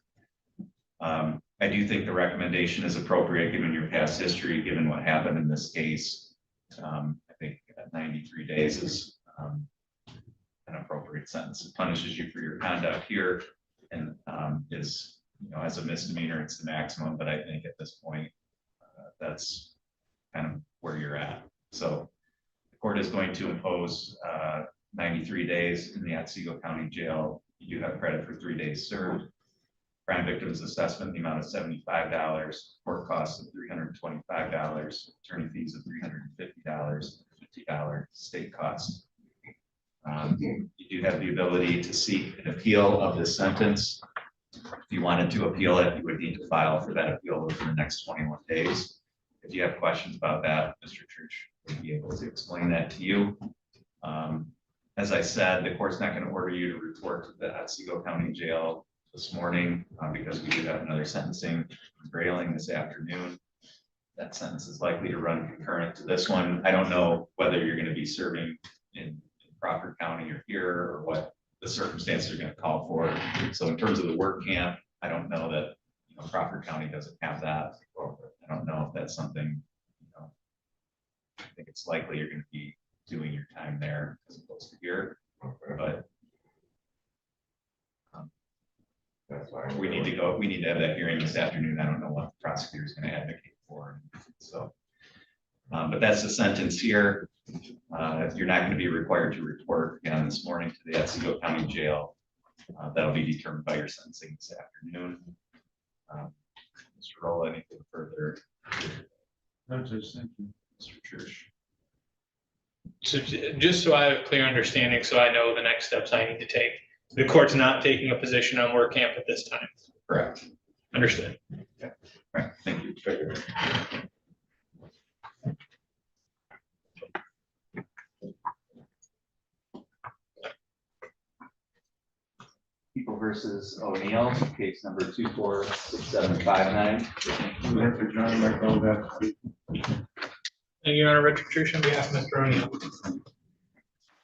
I do think the recommendation is appropriate given your past history, given what happened in this case. I think 93 days is an appropriate sentence. It punishes you for your conduct here and is, as a misdemeanor, it's the maximum, but I think at this point, that's kind of where you're at. So the court is going to impose 93 days in the Otsego County Jail. You do have credit for 3 days served. Crime victims assessment, the amount of $75, court costs of $325, attorney fees of $350, $50 state costs. You do have the ability to seek an appeal of this sentence. If you wanted to appeal it, you would need to file for that appeal within the next 21 days. If you have questions about that, Mr. Church would be able to explain that to you. As I said, the court's not going to order you to report to the Otsego County Jail this morning because we do have another sentencing railing this afternoon. that sentence is likely to run concurrent to this one. I don't know whether you're going to be serving in Crawford County or here, or what the circumstances are going to call for. So in terms of the work camp, I don't know that, Crawford County doesn't have that. I don't know if that's something, I think it's likely you're going to be doing your time there as opposed to here, but That's fine. we need to have that hearing this afternoon. I don't know what the prosecutor is going to advocate for. So, but that's the sentence here. You're not going to be required to report again this morning to the Otsego County Jail. That'll be determined by your sentencing this afternoon. Mr. Rolla, anything further? No, Judge, thank you. Mr. Church. So just so I have a clear understanding, so I know the next steps I need to take. The court's not taking a position on work camp at this time. Correct. Understood. Right. Thank you. People versus O'Neill, case number 246759. Thank you, Your Honor. Richard Trish on behalf of Mr. O'Neill.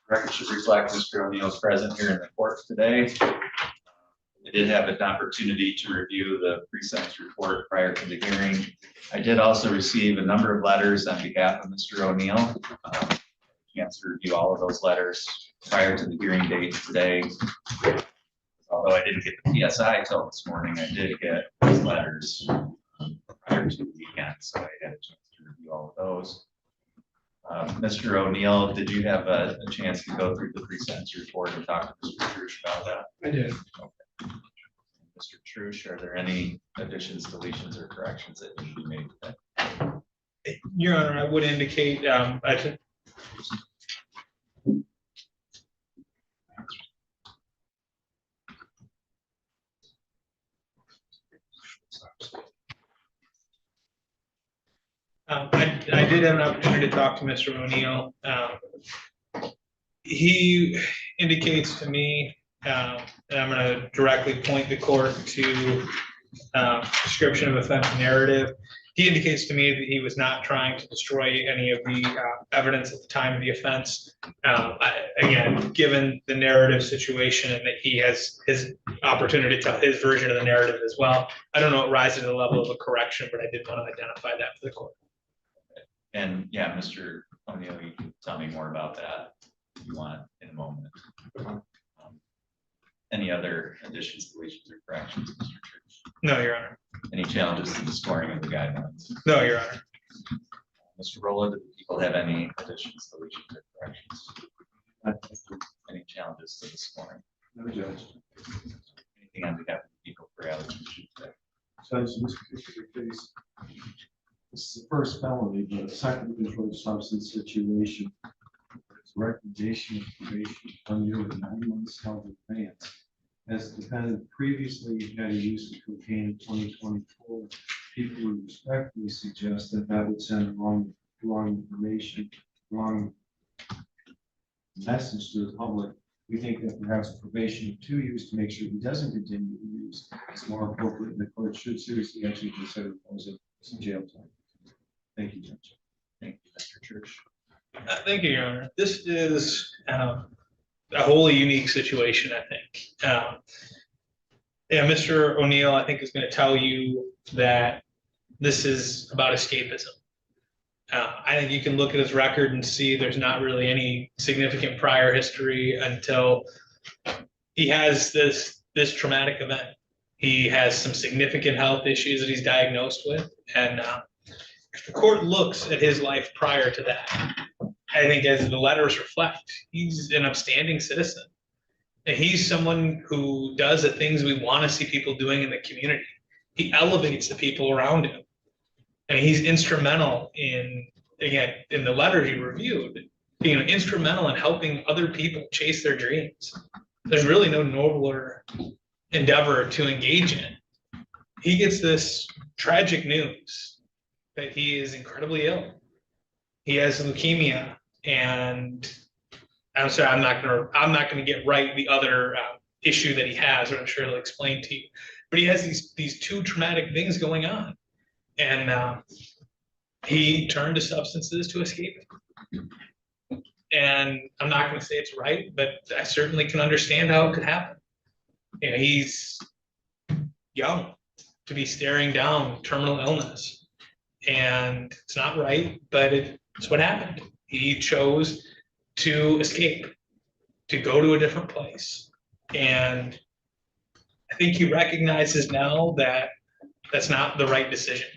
Record should reflect Mr. O'Neill's present here in the court today. I did have an opportunity to review the pre-sentence report prior to the hearing. I did also receive a number of letters on behalf of Mr. O'Neill. Chance to review all of those letters prior to the hearing date today. Although I didn't get the PSI till this morning, I did get those letters prior to the weekend, so I had a chance to review all of those. Mr. O'Neill, did you have a chance to go through the pre-sentence report and talk to Mr. Trush about that? I did. Okay. Mr. Trush, are there any additions, deletions, or corrections that need to be made today? Your Honor, I would indicate, I think. I did have an opportunity to talk to Mr. O'Neill. He indicates to me, and I'm going to directly point the court to description of offense narrative. He indicates to me that he was not trying to destroy any of the evidence at the time of the offense. Again, given the narrative situation and that he has his opportunity to tell his version of the narrative as well, I don't know it rises to the level of a correction, but I did want to identify that for the court. And yeah, Mr. O'Neill, you can tell me more about that if you want in a moment. Any other additions, deletions, or corrections, Mr. Church? No, Your Honor. Any challenges to the scoring of the guidelines? No, Your Honor. Mr. Rowland, do people have any additions, deletions, or corrections? Any challenges to the scoring? No, Judge. Anything on behalf of the people for allegation today? Judge, in this particular case, this is the first felony, but a second controlled substance situation. It's a recommendation of probation 1 year with 9 months held in advance. As the defendant previously had a use of cocaine in 2024, people would respectfully suggest that that would send wrong information, wrong message to the public. We think that perhaps probation of 2 years to make sure he doesn't continue to use is more appropriate, and the court should seriously actually consider imposing some jail time. Thank you, Judge. Thank you, Mr. Church. Thank you, Your Honor. This is a wholly unique situation, I think. Yeah, Mr. O'Neill, I think, is going to tell you that this is about escapism. I think you can look at his record and see there's not really any significant prior history until he has this traumatic event. He has some significant health issues that he's diagnosed with. And if the court looks at his life prior to that, I think as the letters reflect, he's an upstanding citizen. And he's someone who does the things we want to see people doing in the community. He elevates the people around him. And he's instrumental in the letters he reviewed, being instrumental in helping other people chase their dreams. There's really no nobler endeavor to engage in. He gets this tragic news that he is incredibly ill. He has leukemia, and I'm sorry, I'm not gonna get right the other issue that he has, or I'm sure he'll explain to you. But he has these two traumatic things going on, and he turned to substances to escape. And I'm not gonna say it's right, but I certainly can understand how it could happen. You know, he's young to be staring down terminal illness. And it's not right, but it's what happened. He chose to escape, to go to a different place. And I think he recognizes now that that's not the right decision.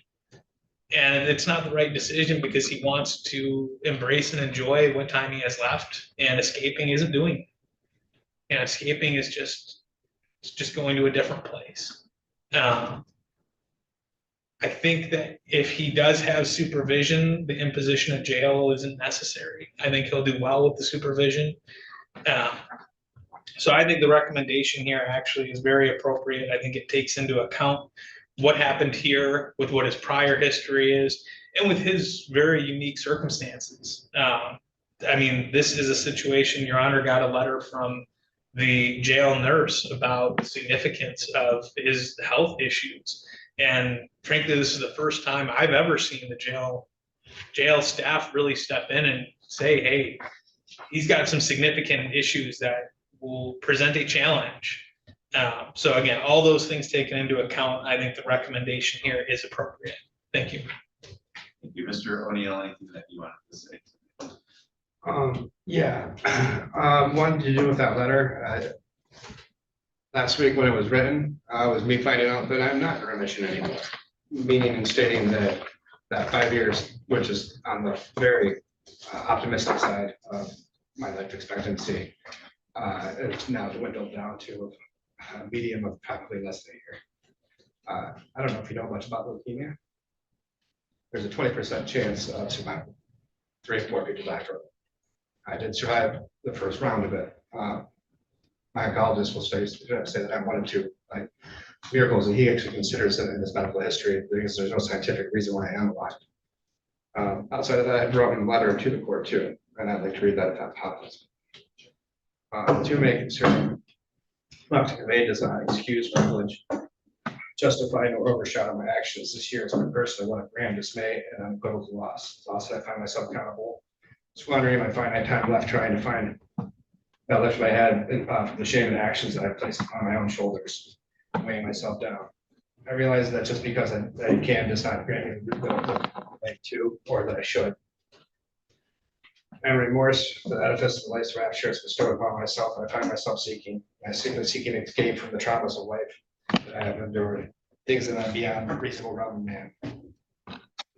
And it's not the right decision because he wants to embrace and enjoy what time he has left, and escaping isn't doing it. And escaping is just going to a different place. I think that if he does have supervision, the imposition of jail isn't necessary. I think he'll do well with the supervision. So I think the recommendation here actually is very appropriate. I think it takes into account what happened here with what his prior history is and with his very unique circumstances. I mean, this is a situation, Your Honor got a letter from the jail nurse about the significance of his health issues. And frankly, this is the first time I've ever seen the jail staff really step in and say, hey, he's got some significant issues that will present a challenge. So again, all those things taken into account, I think the recommendation here is appropriate. Thank you. Thank you, Mr. O'Neill. Anything that you wanted to say? One to do with that letter. Last week when it was written, was me finding out that I'm not in remission anymore. Meaning and stating that 5 years, which is on the very optimistic side of my life expectancy, it's now dwindled down to a medium of probably less than a year. I don't know if you know much about leukemia. There's a 20% chance of survival. 3 or 4 people die from it. I did survive the first round of it. My oncologist will say that I'm 1 of 2 miracles that he actually considers it in his medical history, because there's no scientific reason why I am alive. Outside of that, I wrote a letter to the court too, and I'd like to read that if that happens. To make certain not to convey does not excuse privilege, justify nor overshadow my actions. This year has been personally one of grand dismay and unequivocal loss. Loss that I find myself accountable, squandering my finite time left trying to find that lift my head from the shame and actions that I placed upon my own shoulders, weighing myself down. I realize that just because I can does not grant me the right to, or that I should. And remorse for the edifice of life's rapture is bestowed upon myself, and I find myself seeking escape from the traumas of life that I have endured, things that are beyond reasonable realm of man.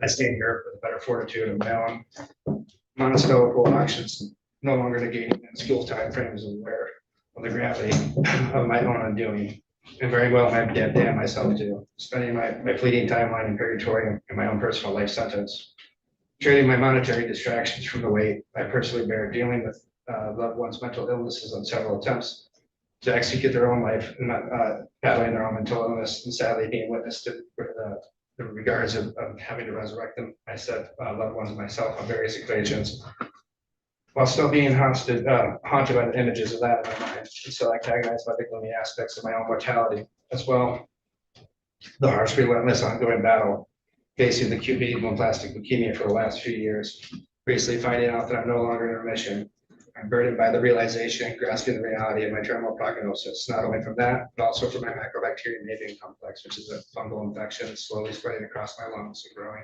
I stand here for the better fortitude of my own monosyllable actions, no longer negating school time frames and aware of the gravity of my own undoing, and very well I damn myself to spending my fleeting timeline in purgatory in my own personal life sentence, trading my monetary distractions from the weight I personally bear, dealing with loved ones' mental illnesses on several attempts to execute their own life, and battling their own mental illness, and sadly being witness to the regards of having to resurrect them, I said loved ones and myself on various occasions, while still being haunted by the images of that in my mind, and still antagonized by the gloomy aspects of my own mortality as well. The harsh, relentless, ongoing battle facing the acute plastic leukemia for the last few years, recently finding out that I'm no longer in remission. I'm burdened by the realization, grasping the reality of my terminal prognosis, not only from that, but also from my Mycobacterium avium complex, which is a fungal infection slowly spreading across my lungs and growing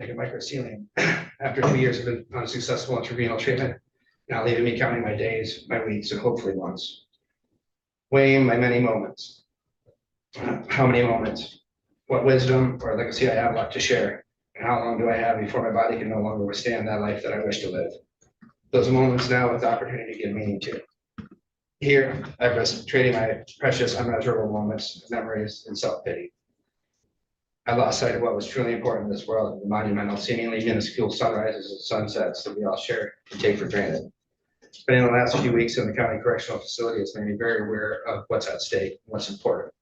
like a microcelium. After 2 years of unsuccessful intravenous treatment, now leaving me counting my days, my weeks, and hopefully months. Weighing my many moments. How many moments? What wisdom or legacy I have left to share, and how long do I have before my body can no longer withstand that life that I wish to live? Those moments now with the opportunity to give meaning to. Here, I've risked trading my precious, unmeasurable moments, memories, and self-pity. I lost sight of what was truly important in this world, the monumental, seemingly minuscule sunrises and sunsets that we all share and take for granted. Spending the last few weeks in the county correctional facility has made me very aware of what's at stake, what's important,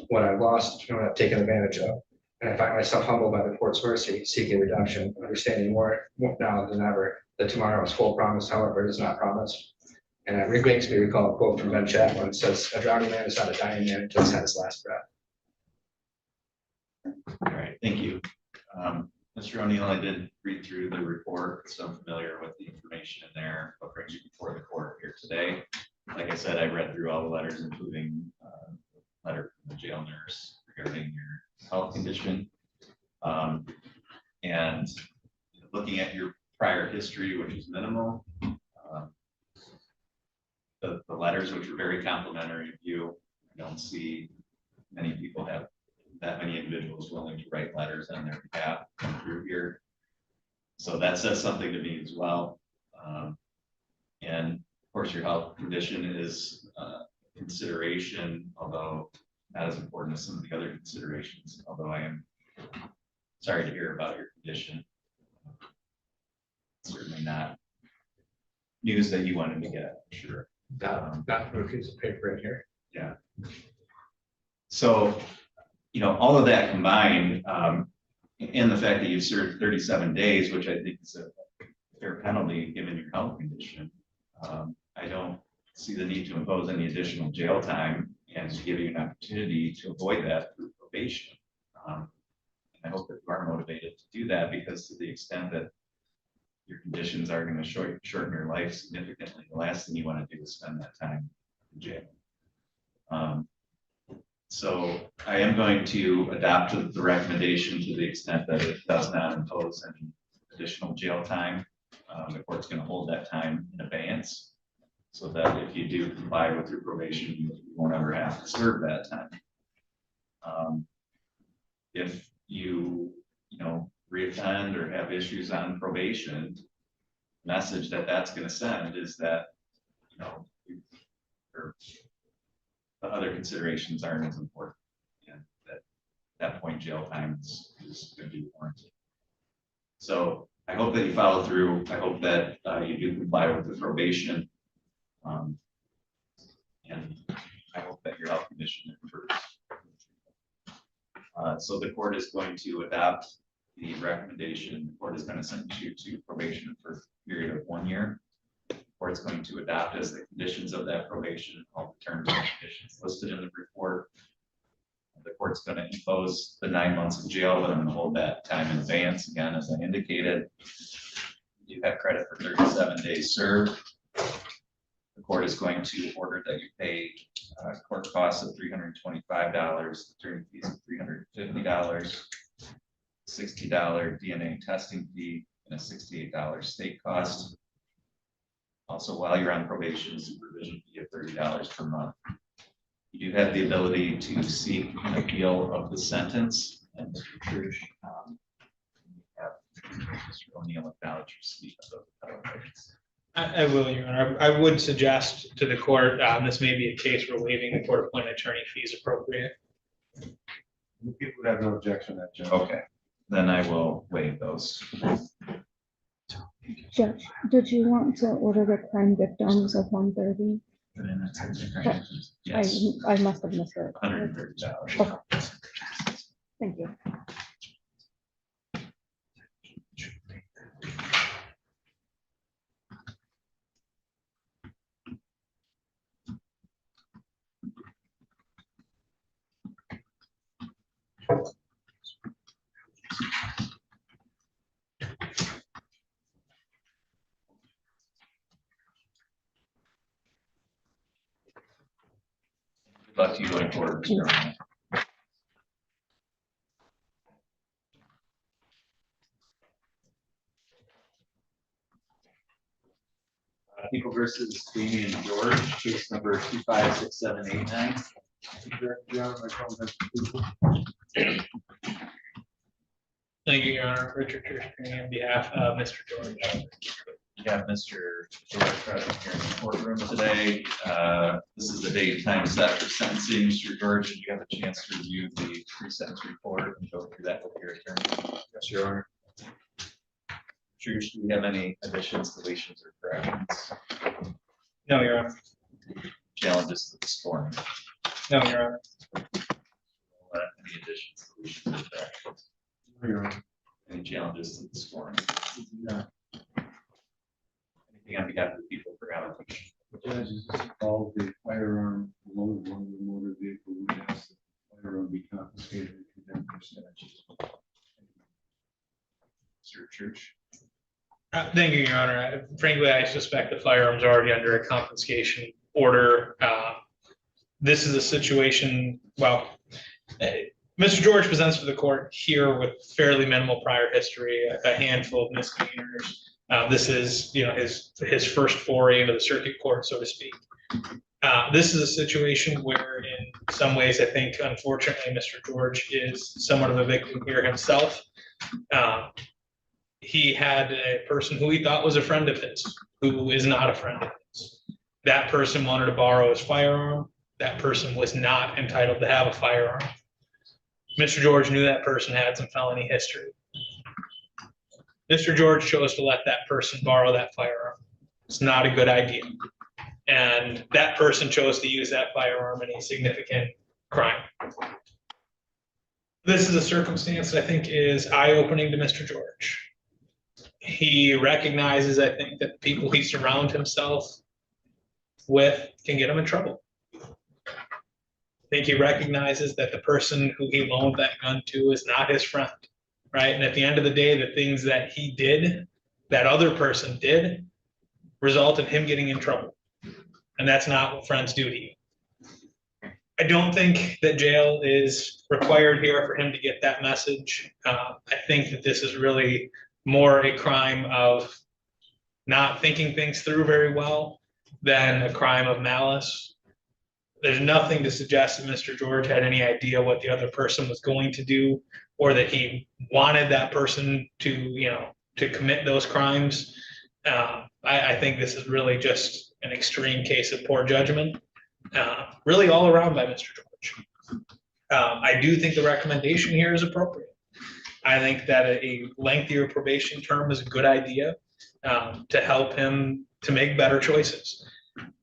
what I've lost, and what I've taken advantage of. And I find myself humbled by the court's mercy, seeking redemption, understanding more now than ever that tomorrow is full promise, however, it is not promised. And it makes me recall a quote from Ben Chaplin that says, "A drowning man is not a dying man until he's had his last breath." All right, thank you. Mr. Mr. O'Neill, I did read through the report, so I'm familiar with the information in there, what brings you before the court here today. Like I said, I read through all the letters, including a letter from the jail nurse regarding your health condition. And looking at your prior history, which is minimal, the letters, which were very complimentary of you, I don't see many people have that many individuals willing to write letters on their behalf come through here. So that says something to me as well. And of course, your health condition is consideration, although not as important as some of the other considerations, although I am sorry to hear about your condition. Certainly not news that you wanted to get, I'm sure. Not for a piece of paper in here. Yeah. So, all of that combined, and the fact that you've served 37 days, which I think is a fair penalty given your health condition, I don't see the need to impose any additional jail time and to give you an opportunity to avoid that through probation. And I hope that you are motivated to do that, because to the extent that your conditions are going to shorten your life significantly, the last thing you want to do is spend that time in jail. So I am going to adopt the recommendation to the extent that it does not impose any additional jail time. The court's going to hold that time in abeyance, so that if you do comply with your probation, you won't ever have to serve that time. If you, reoffend or have issues on probation, the message that that's going to send is that, the other considerations aren't as important, and that that point jail time is going to be warranted. So I hope that you follow through. I hope that you do comply with the probation, and I hope that your health condition improves. So the court is going to adopt the recommendation. The court is going to send you to probation for a period of 1 year. The court's going to adopt as the conditions of that probation all the terms and conditions listed in the report. The court's going to impose the 9 months of jail, but I'm going to hold that time in advance again, as I indicated. You have credit for 37 days served. The court is going to order that you pay court costs of $325, attorney fees of $350, $60 DNA testing fee, and a $68 state cost. Also, while you're on probation, supervision fee of $30 per month. You do have the ability to seek an appeal of the sentence, and Mr. Church, have Mr. O'Neill acknowledge receipt of the federal credits. I will, Your Honor. I would suggest to the court, this may be a case where waiving the court-appointed attorney fee is appropriate. People would have no objection to that, Judge. Okay, then I will waive those. Judge, did you want to order the crime victims of 130? Yes, I must have missed it. $130. Okay. Thank you. Good luck to you going forward, Mr. O'Neill. People versus Damian George, case number 256789. Thank you, Your Honor. Richard Church, on behalf of Mr. George. We have Mr. George present here in the courtroom today. This is the date and time set for sentencing. Mr. George, did you have a chance to review the pre-sentence report and go through that with your attorney? Yes, Your Honor. Do we have any additions, deletions, or corrections? No, Your Honor. Challenges to the scoring? No, Your Honor. Any additions, deletions, or corrections? Your Honor. Any challenges to the scoring? No. Anything on behalf of the people for allocation? Judges, all the firearm along with one of the motor vehicle would ask that the firearm be confiscated and condemned for statute. Church. Thank you, Your Honor. Frankly, I suspect the firearm's already under a confiscation order. This is a situation, well, Mr. George presents to the court here with fairly minimal prior history, a handful of misdemeanors. This is, his first foray into the circuit court, so to speak. This is a situation where in some ways, I think, unfortunately, Mr. George is somewhat of a victim here himself. He had a person who he thought was a friend of his, who is not a friend of his. That person wanted to borrow his firearm. That person was not entitled to have a firearm. Mr. George knew that person had some felony history. Mr. George chose to let that person borrow that firearm. It's not a good idea. And that person chose to use that firearm in a significant crime. This is a circumstance that I think is eye-opening to Mr. George. He recognizes, I think, that the people he surrounds himself with can get him in trouble. I think he recognizes that the person who he loaned that gun to is not his friend, right? And at the end of the day, the things that he did, that other person did, result in him getting in trouble. And that's not what friends do to you. I don't think that jail is required here for him to get that message. I think that this is really more a crime of not thinking things through very well than a crime of malice. There's nothing to suggest that Mr. George had any idea what the other person was going to do, or that he wanted that person to commit those crimes. I think this is really just an extreme case of poor judgment, really all around by Mr. George. I do think the recommendation here is appropriate. I think that a lengthier probation term is a good idea to help him to make better choices.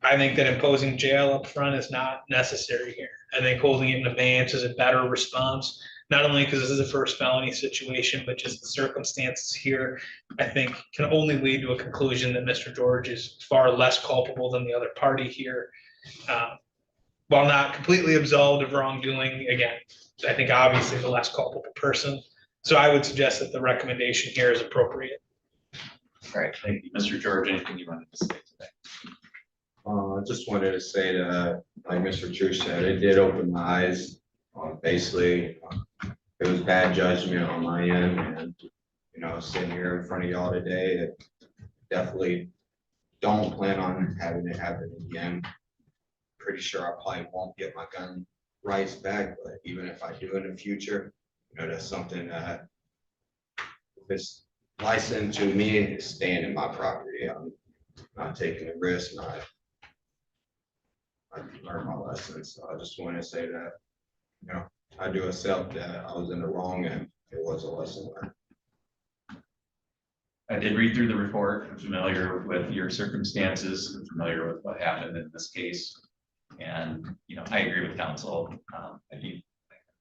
I think that imposing jail up front is not necessary here. I think holding it in abeyance is a better response, not only because this is a first felony situation, but just the circumstances here, I think, can only lead to a conclusion that Mr. George is far less culpable than the other party here. While not completely absolved of wrongdoing, again, I think obviously the less culpable person. So I would suggest that the recommendation here is appropriate. All right, thank you. Mr. George, anything you wanted to say today? I just wanted to say that, like Mr. True said, it did open my eyes. Basically, it was bad judgment on my end, and sitting here in front of y'all today, it definitely don't plan on having it happen again. Pretty sure I probably won't get my gun rights back, but even if I do in the future, that's something that if it's licensed to me, it's staying in my property. I'm not taking the risk. I learned my lesson. So I just want to say that, I do accept that I was in the wrong and it was a lesson learned. I did read through the report. I'm familiar with your circumstances. I'm familiar with what happened in this case. And, I agree with counsel.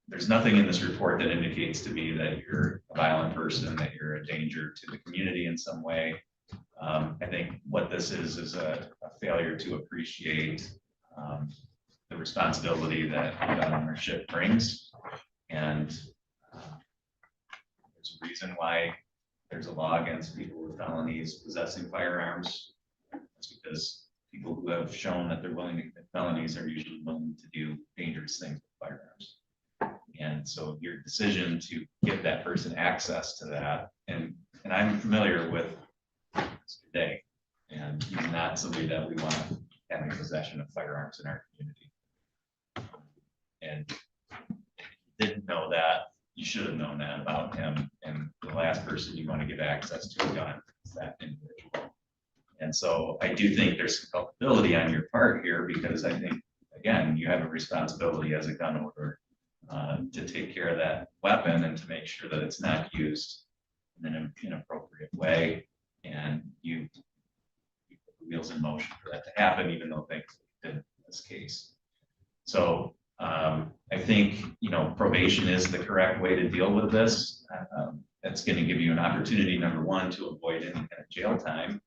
There's nothing in this report that indicates to me that you're a violent person, that you're a danger to the community in some way. I think what this is a failure to appreciate the responsibility that gun ownership brings. And there's a reason why there's a law against people with felonies possessing firearms. It's because people who have shown that they're willing to commit felonies are usually willing to do dangerous things with firearms. And so your decision to give that person access to that, and I'm familiar with this today, and he's not somebody that we want having possession of firearms in our community. And if you didn't know that, you should have known that about him. And the last person you want to give access to a gun is that individual. And so I do think there's some culpability on your part here, because I think, again, you have a responsibility as a gun owner to take care of that weapon and to make sure that it's not used in an inappropriate way. And you put the wheels in motion for that to happen, even though things didn't in this case. So I think, probation is the correct way to deal with this. That's going to give you an opportunity, number one, to avoid any kind of jail time.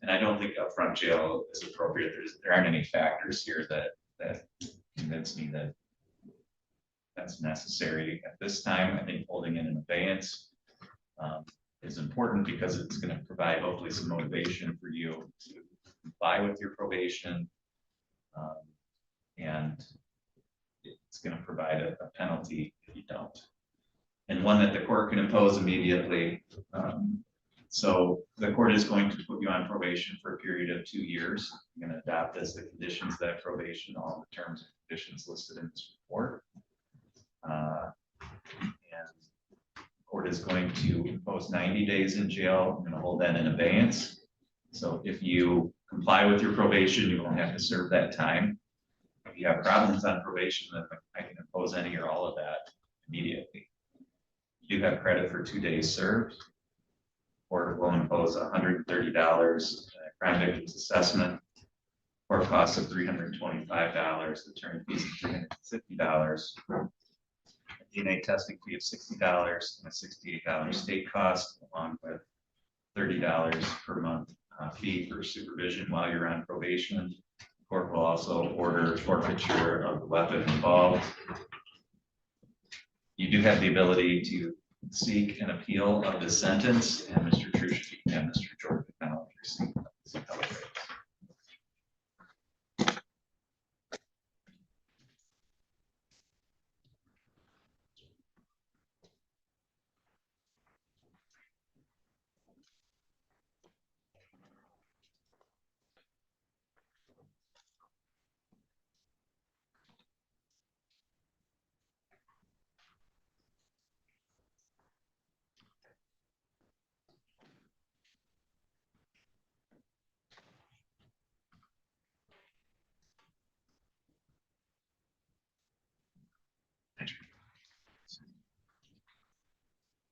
And I don't think upfront jail is appropriate. There aren't any factors here that convince me that that's necessary at this time. I think holding it in abeyance is important because it's going to provide hopefully some motivation for you to comply with your probation. And it's going to provide a penalty if you don't. And one that the court can impose immediately. So the court is going to put you on probation for a period of 2 years. You're going to adopt as the conditions of that probation, all the terms and conditions listed in this report. And the court is going to impose 90 days in jail. I'm going to hold that in abeyance. So if you comply with your probation, you won't have to serve that time. If you have problems on probation, then I can impose any or all of that immediately. You do have credit for 2 days served. Court will impose $130 crime victims assessment, court costs of $325, attorney fees of $350, a DNA testing fee of $60, and a $68 state cost, along with $30 per month fee for supervision while you're on probation. The court will also order forfeiture of the weapon involved. You do have the ability to seek an appeal of the sentence, and Mr. Trush and Mr. Jordan now receive this appellate rates.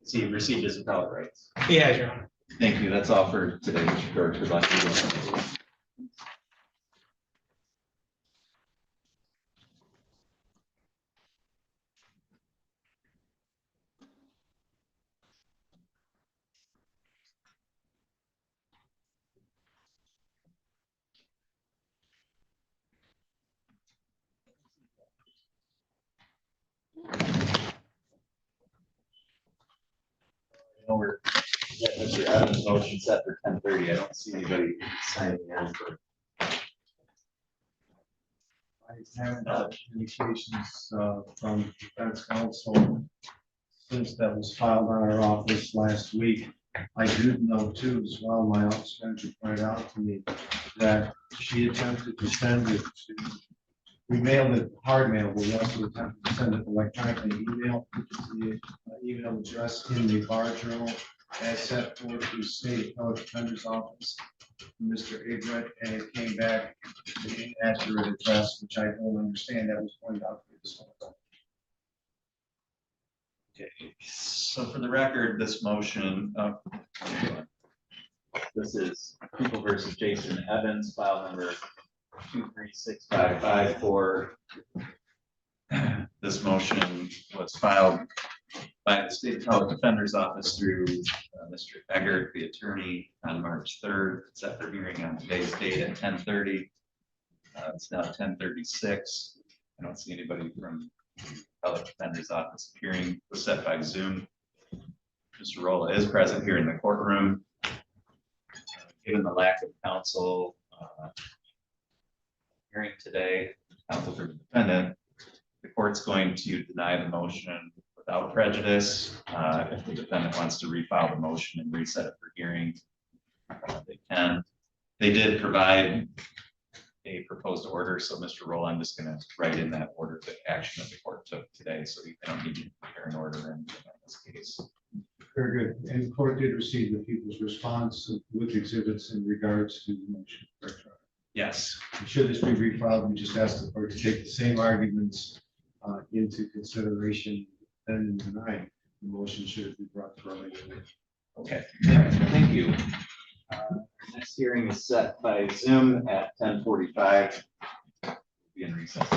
So you've received his appellate rights. He has, Your Honor. Thank you. That's all for today, Mr. George. Good luck to you. We're Mr. Evans' motion set for 10:30. I don't see anybody signing in for. I haven't had communications from defense counsel since that was filed on our office last week. I do know too, as well, my office manager pointed out to me that she attempted to send it to, we mailed it hard mail, but we also attempted to send it electronically email. The email address in the bar journal as set forth through state appellate defender's office, Mr. Abrett, and it came back with an inaccurate address, which I don't understand. That was pointed out to me this morning. Okay, so for the record, this motion, this is People versus Jason Evans, file number 236554. This motion was filed by the State Appellate Defender's Office through Mr. Eggert, the attorney, on March 3rd. It's set for hearing on today's date at 10:30. It's now 10:36. I don't see anybody from the Appellate Defender's Office appearing. It was set by Zoom. Mr. Rolla is present here in the courtroom. Given the lack of counsel hearing today, counsel for the defendant, the court's going to deny the motion without prejudice. If the defendant wants to refile the motion and reset it for hearing, they can. They did provide a proposed order, so Mr. Roll, I'm just going to write in that order the action that the court took today, so you don't need to prepare an order in this case. Very good. And the court did receive the people's response with exhibits in regards to the motion. Yes. Should this be refiled, we just ask the court to take the same arguments into consideration and deny the motion should it be brought to our meeting. Okay. Thank you. Next hearing is set by Zoom at 10:45. Be in recess.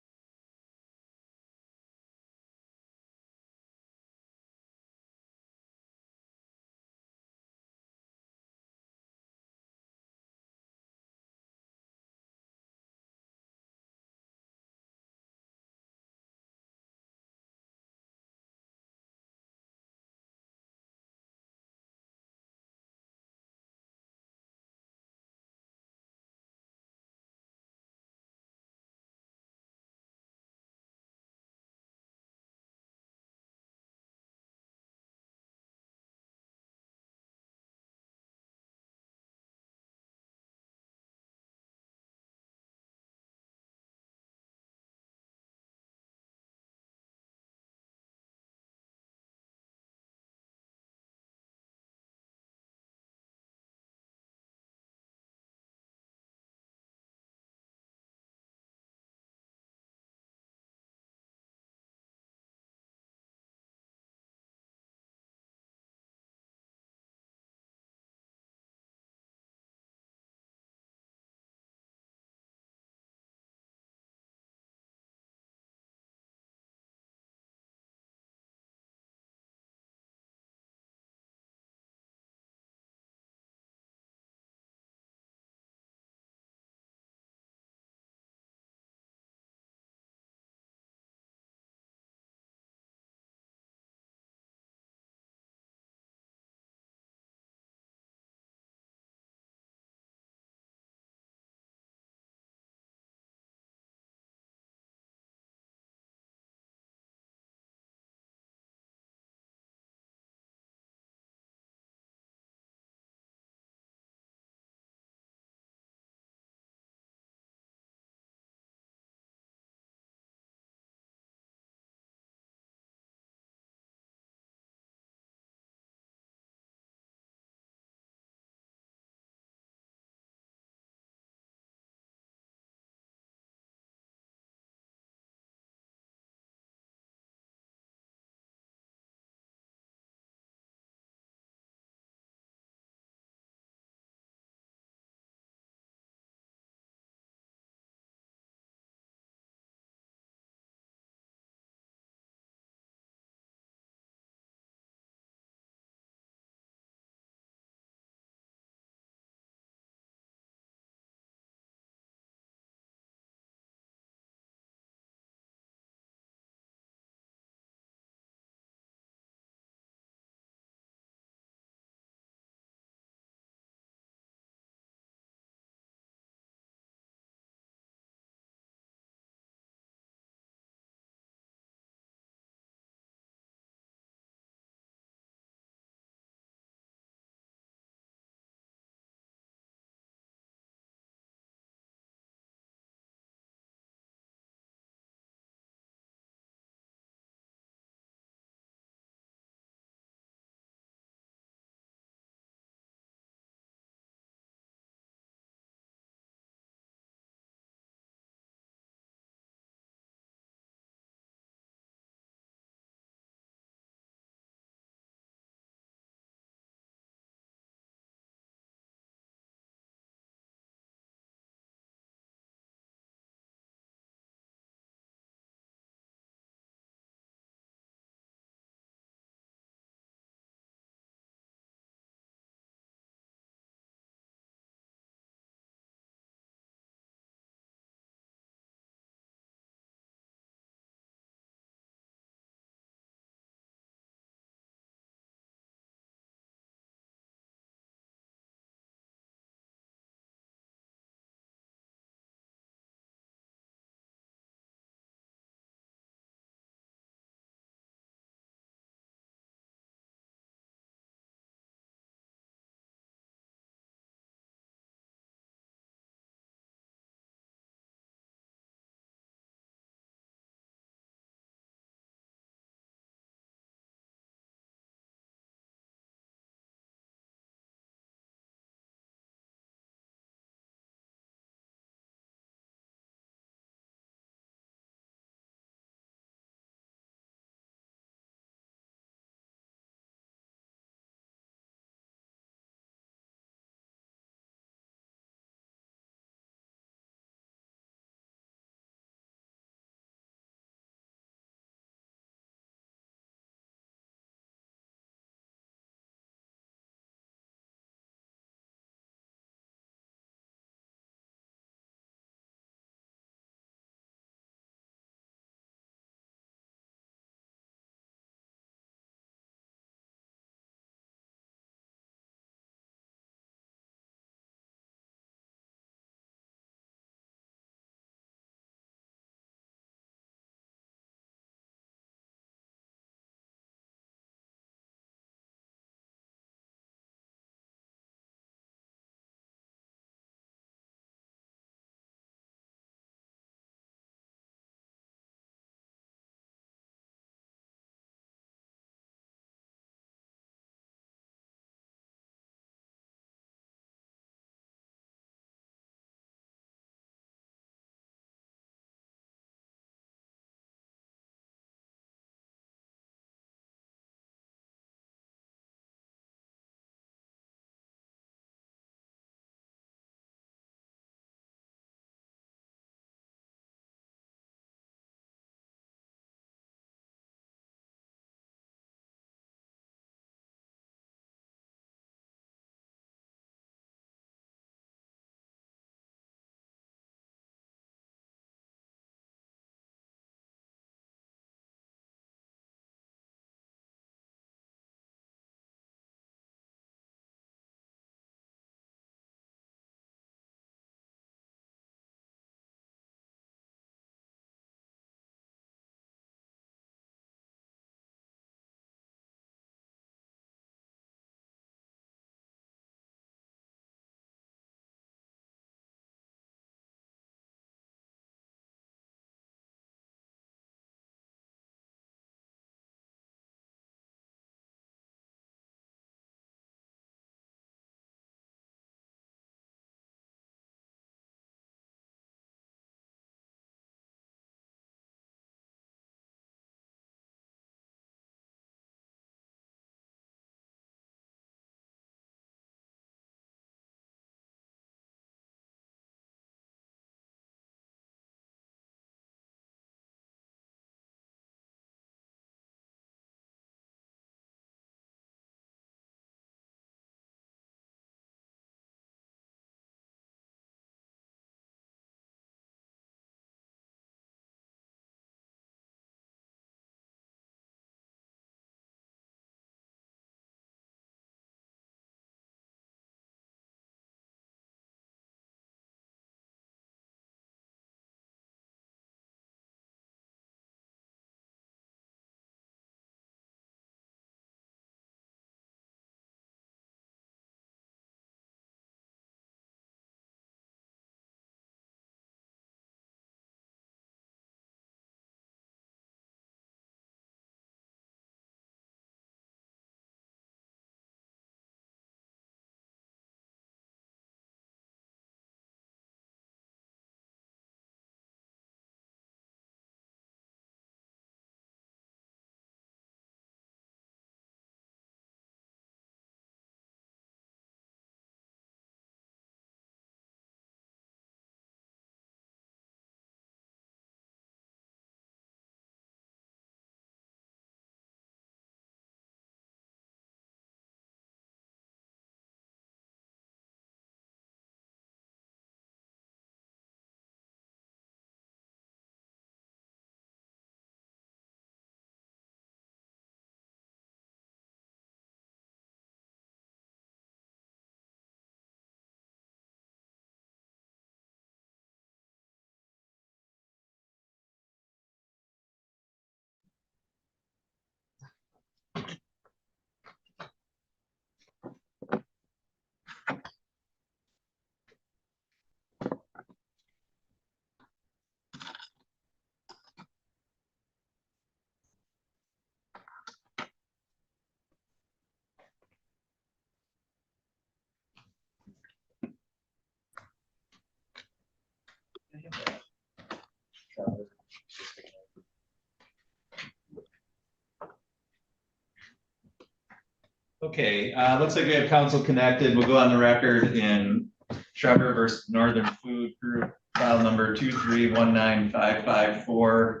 Okay, looks like we have council connected. We'll go on the record in Trevor versus Northern Food Group, file number 2319554.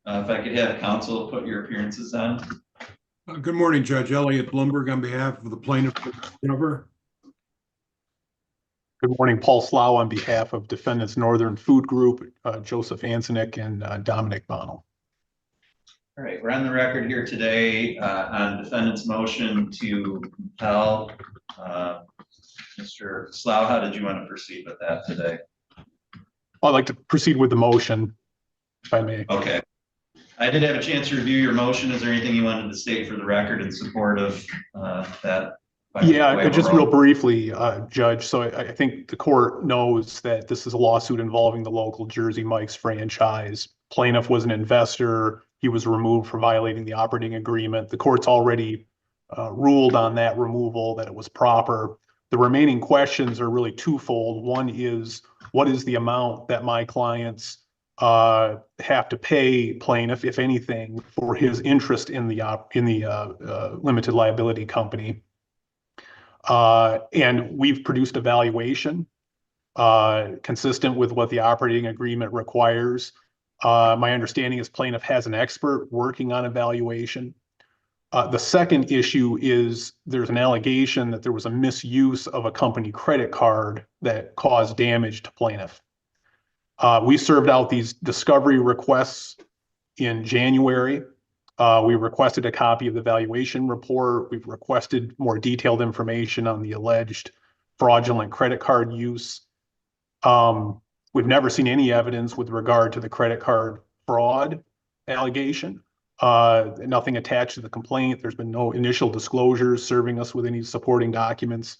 If I could have council put your appearances on. Good morning, Judge Elliott Blumberg on behalf of the plaintiff. Trevor. Good morning, Paul Slough on behalf of defendants Northern Food Group, Joseph Anzinick and Dominic Bonnell. All right, we're on the record here today on defendant's motion to compel. Mr. Slough, how did you want to proceed with that today? I'd like to proceed with the motion, if I may. Okay. I did have a chance to review your motion. Is there anything you wanted to state for the record in support of that? Yeah, just real briefly, Judge. So I think the court knows that this is a lawsuit involving the local Jersey Mike's franchise. Plaintiff was an investor. He was removed for violating the operating agreement. The court's already ruled on that removal, that it was proper. The remaining questions are really twofold. One is, what is the amount that my clients have to pay plaintiff, if anything, for his interest in the limited liability company? And we've produced a valuation consistent with what the operating agreement requires. My understanding is plaintiff has an expert working on evaluation. The second issue is there's an allegation that there was a misuse of a company credit card that caused damage to plaintiff. We served out these discovery requests in January. We requested a copy of the valuation report. We've requested more detailed information on the alleged fraudulent credit card use. We've never seen any evidence with regard to the credit card fraud allegation. Nothing attached to the complaint. There's been no initial disclosures serving us with any supporting documents.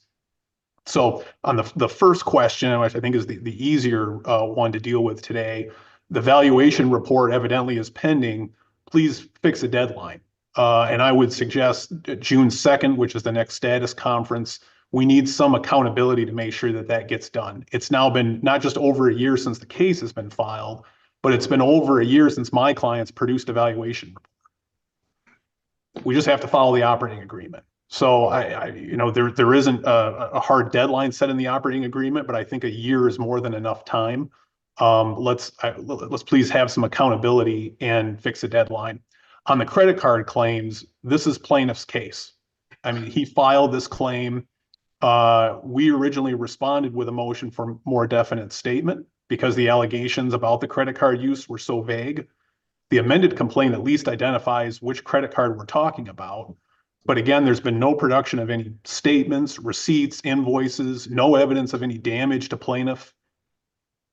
So on the first question, which I think is the easier one to deal with today, the valuation report evidently is pending. Please fix a deadline. And I would suggest June 2nd, which is the next status conference. We need some accountability to make sure that that gets done. It's now been not just over a year since the case has been filed, but it's been over a year since my clients produced a valuation report. We just have to follow the operating agreement. So there isn't a hard deadline set in the operating agreement, but I think a year is more than enough time. Let's please have some accountability and fix a deadline. On the credit card claims, this is plaintiff's case. I mean, he filed this claim. We originally responded with a motion for more definite statement because the allegations about the credit card use were so vague. The amended complaint at least identifies which credit card we're talking about. But again, there's been no production of any statements, receipts, invoices, no evidence of any damage to plaintiff.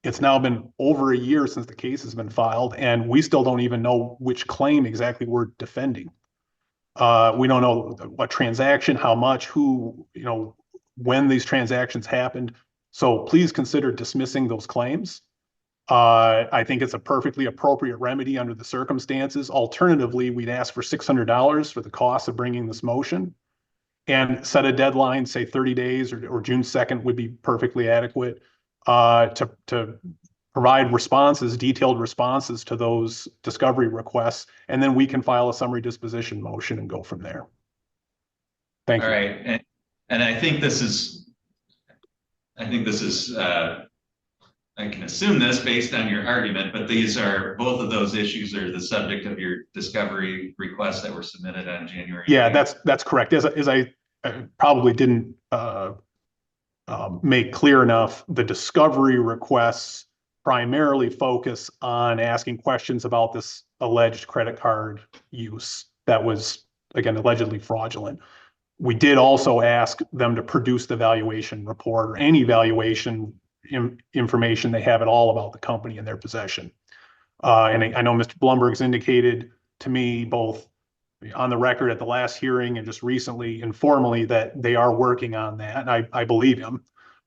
It's now been over a year since the case has been filed, and we still don't even know which claim exactly we're defending. We don't know what transaction, how much, who, when these transactions happened. So please consider dismissing those claims. I think it's a perfectly appropriate remedy under the circumstances. Alternatively, we'd ask for $600 for the cost of bringing this motion and set a deadline, say 30 days or June 2nd would be perfectly adequate to provide responses, detailed responses to those discovery requests. And then we can file a summary disposition motion and go from there. Thank you. All right. And I think this is, I can assume this based on your argument, but both of those issues are the subject of your discovery requests that were submitted on January. Yeah, that's correct. As I probably didn't make clear enough, the discovery requests primarily focus on asking questions about this alleged credit card use that was, again, allegedly fraudulent. We did also ask them to produce the valuation report or any valuation information they have at all about the company in their possession. And I know Mr. Blumberg's indicated to me both on the record at the last hearing and just recently informally that they are working on that. And I believe him.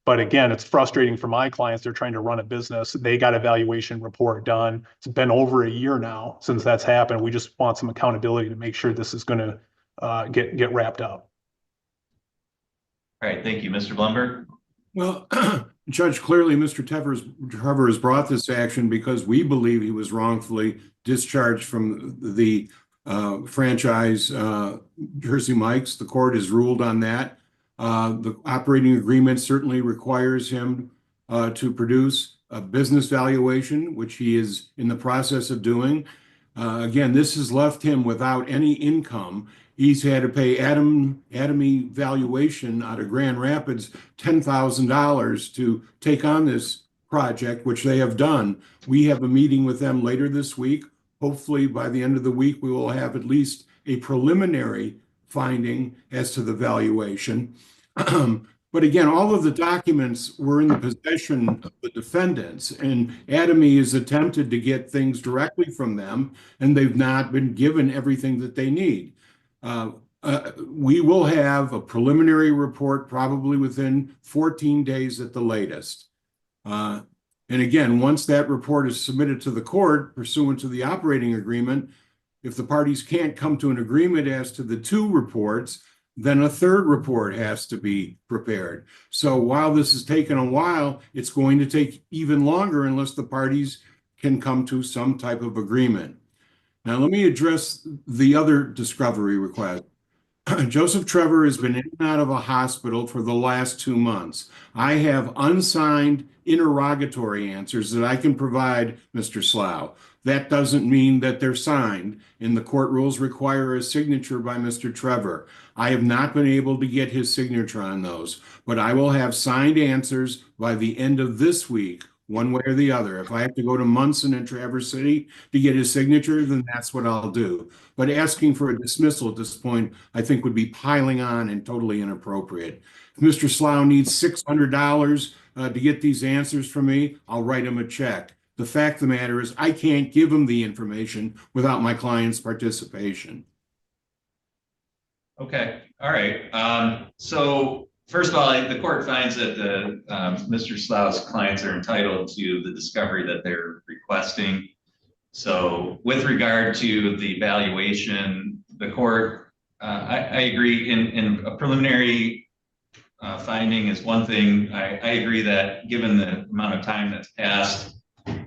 But again, it's frustrating for my clients. They're trying to run a business. They got a valuation report done. It's been over a year now since that's happened. We just want some accountability to make sure this is going to get wrapped up. All right. Thank you, Mr. Blumberg. Well, Judge, clearly Mr. Trevor has brought this action because we believe he was wrongfully discharged from the franchise, Jersey Mike's. The court has ruled on that. The operating agreement certainly requires him to produce a business valuation, which he is in the process of doing. Again, this has left him without any income. He's had to pay Atomy Valuation out of Grand Rapids $10,000 to take on this project, which they have done. We have a meeting with them later this week. Hopefully, by the end of the week, we will have at least a preliminary finding as to the valuation. But again, all of the documents were in the possession of the defendants, and Atomy has attempted to get things directly from them, and they've not been given everything that they need. We will have a preliminary report probably within 14 days at the latest. And again, once that report is submitted to the court pursuant to the operating agreement, if the parties can't come to an agreement as to the two reports, then a third report has to be prepared. So while this has taken a while, it's going to take even longer unless the parties can come to some type of agreement. Now, let me address the other discovery request. Joseph Trevor has been in and out of a hospital for the last 2 months. I have unsigned interrogatory answers that I can provide Mr. Slough. That doesn't mean that they're signed, and the court rules require a signature by Mr. Trevor. I have not been able to get his signature on those, but I will have signed answers by the end of this week, one way or the other. If I have to go to Munson and Traverse City to get his signature, then that's what I'll do. But asking for a dismissal at this point, I think would be piling on and totally inappropriate. If Mr. Slough needs $600 to get these answers from me, I'll write him a check. The fact of the matter is I can't give him the information without my client's participation. Okay, all right. So first of all, the court finds that Mr. Slough's clients are entitled to the discovery that they're requesting. So with regard to the valuation, the court, I agree in a preliminary finding is one thing. I agree that given the amount of time that's passed,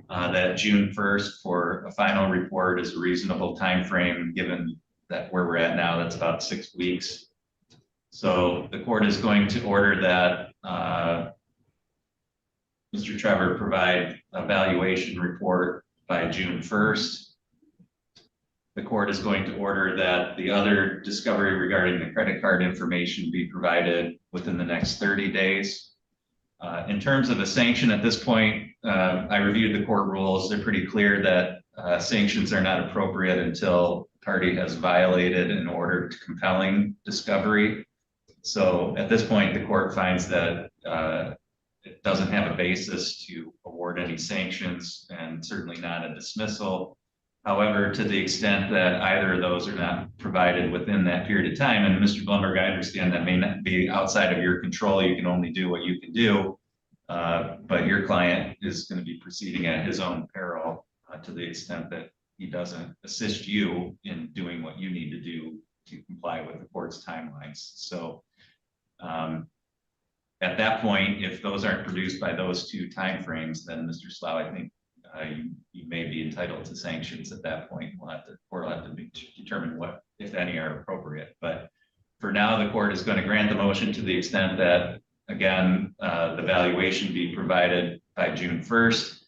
that June 1st for a final report is a reasonable time frame, given that where we're at now, that's about 6 weeks. So the court is going to order that Mr. Trevor provide a valuation report by June 1st. The court is going to order that the other discovery regarding the credit card information be provided within the next 30 days. In terms of a sanction at this point, I reviewed the court rules. They're pretty clear that sanctions are not appropriate until the party has violated an order to compelling discovery. So at this point, the court finds that it doesn't have a basis to award any sanctions and certainly not a dismissal. However, to the extent that either of those are not provided within that period of time, and Mr. Blumberg, I understand that may not be outside of your control, you can only do what you can do, but your client is going to be proceeding at his own peril to the extent that he doesn't assist you in doing what you need to do to comply with the court's timelines. So at that point, if those aren't produced by those two timeframes, then Mr. Slough, I think you may be entitled to sanctions at that point. The court will have to determine what, if any, are appropriate. But for now, the court is going to grant the motion to the extent that, again, the valuation be provided by June 1st,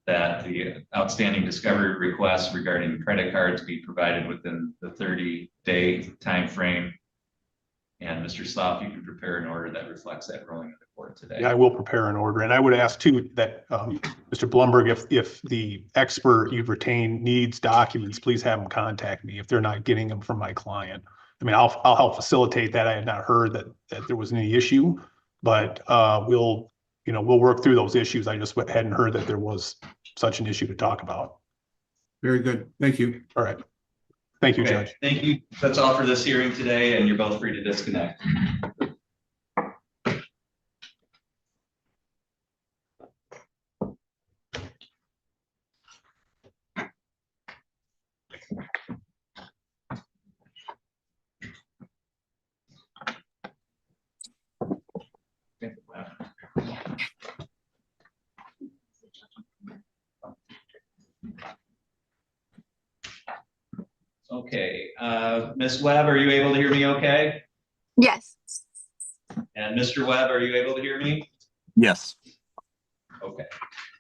that the outstanding discovery requests regarding credit cards be provided within the 30-day time frame. And Mr. Slough, you can prepare an order that reflects that ruling of the court today. Yeah, I will prepare an order. And I would ask too that Mr. Blumberg, if the expert you've retained needs documents, please have them contact me if they're not getting them from my client. I mean, I'll help facilitate that. I had not heard that there was any issue, but we'll work through those issues. I just hadn't heard that there was such an issue to talk about. Very good. Thank you. All right. Thank you, Okay, Judge. thank you. That's all for this hearing today, and you're both free to disconnect. Okay. Okay, Ms. Webb, are you able to hear me okay? Yes. And Mr. Webb, are you able to hear me? Yes. Okay,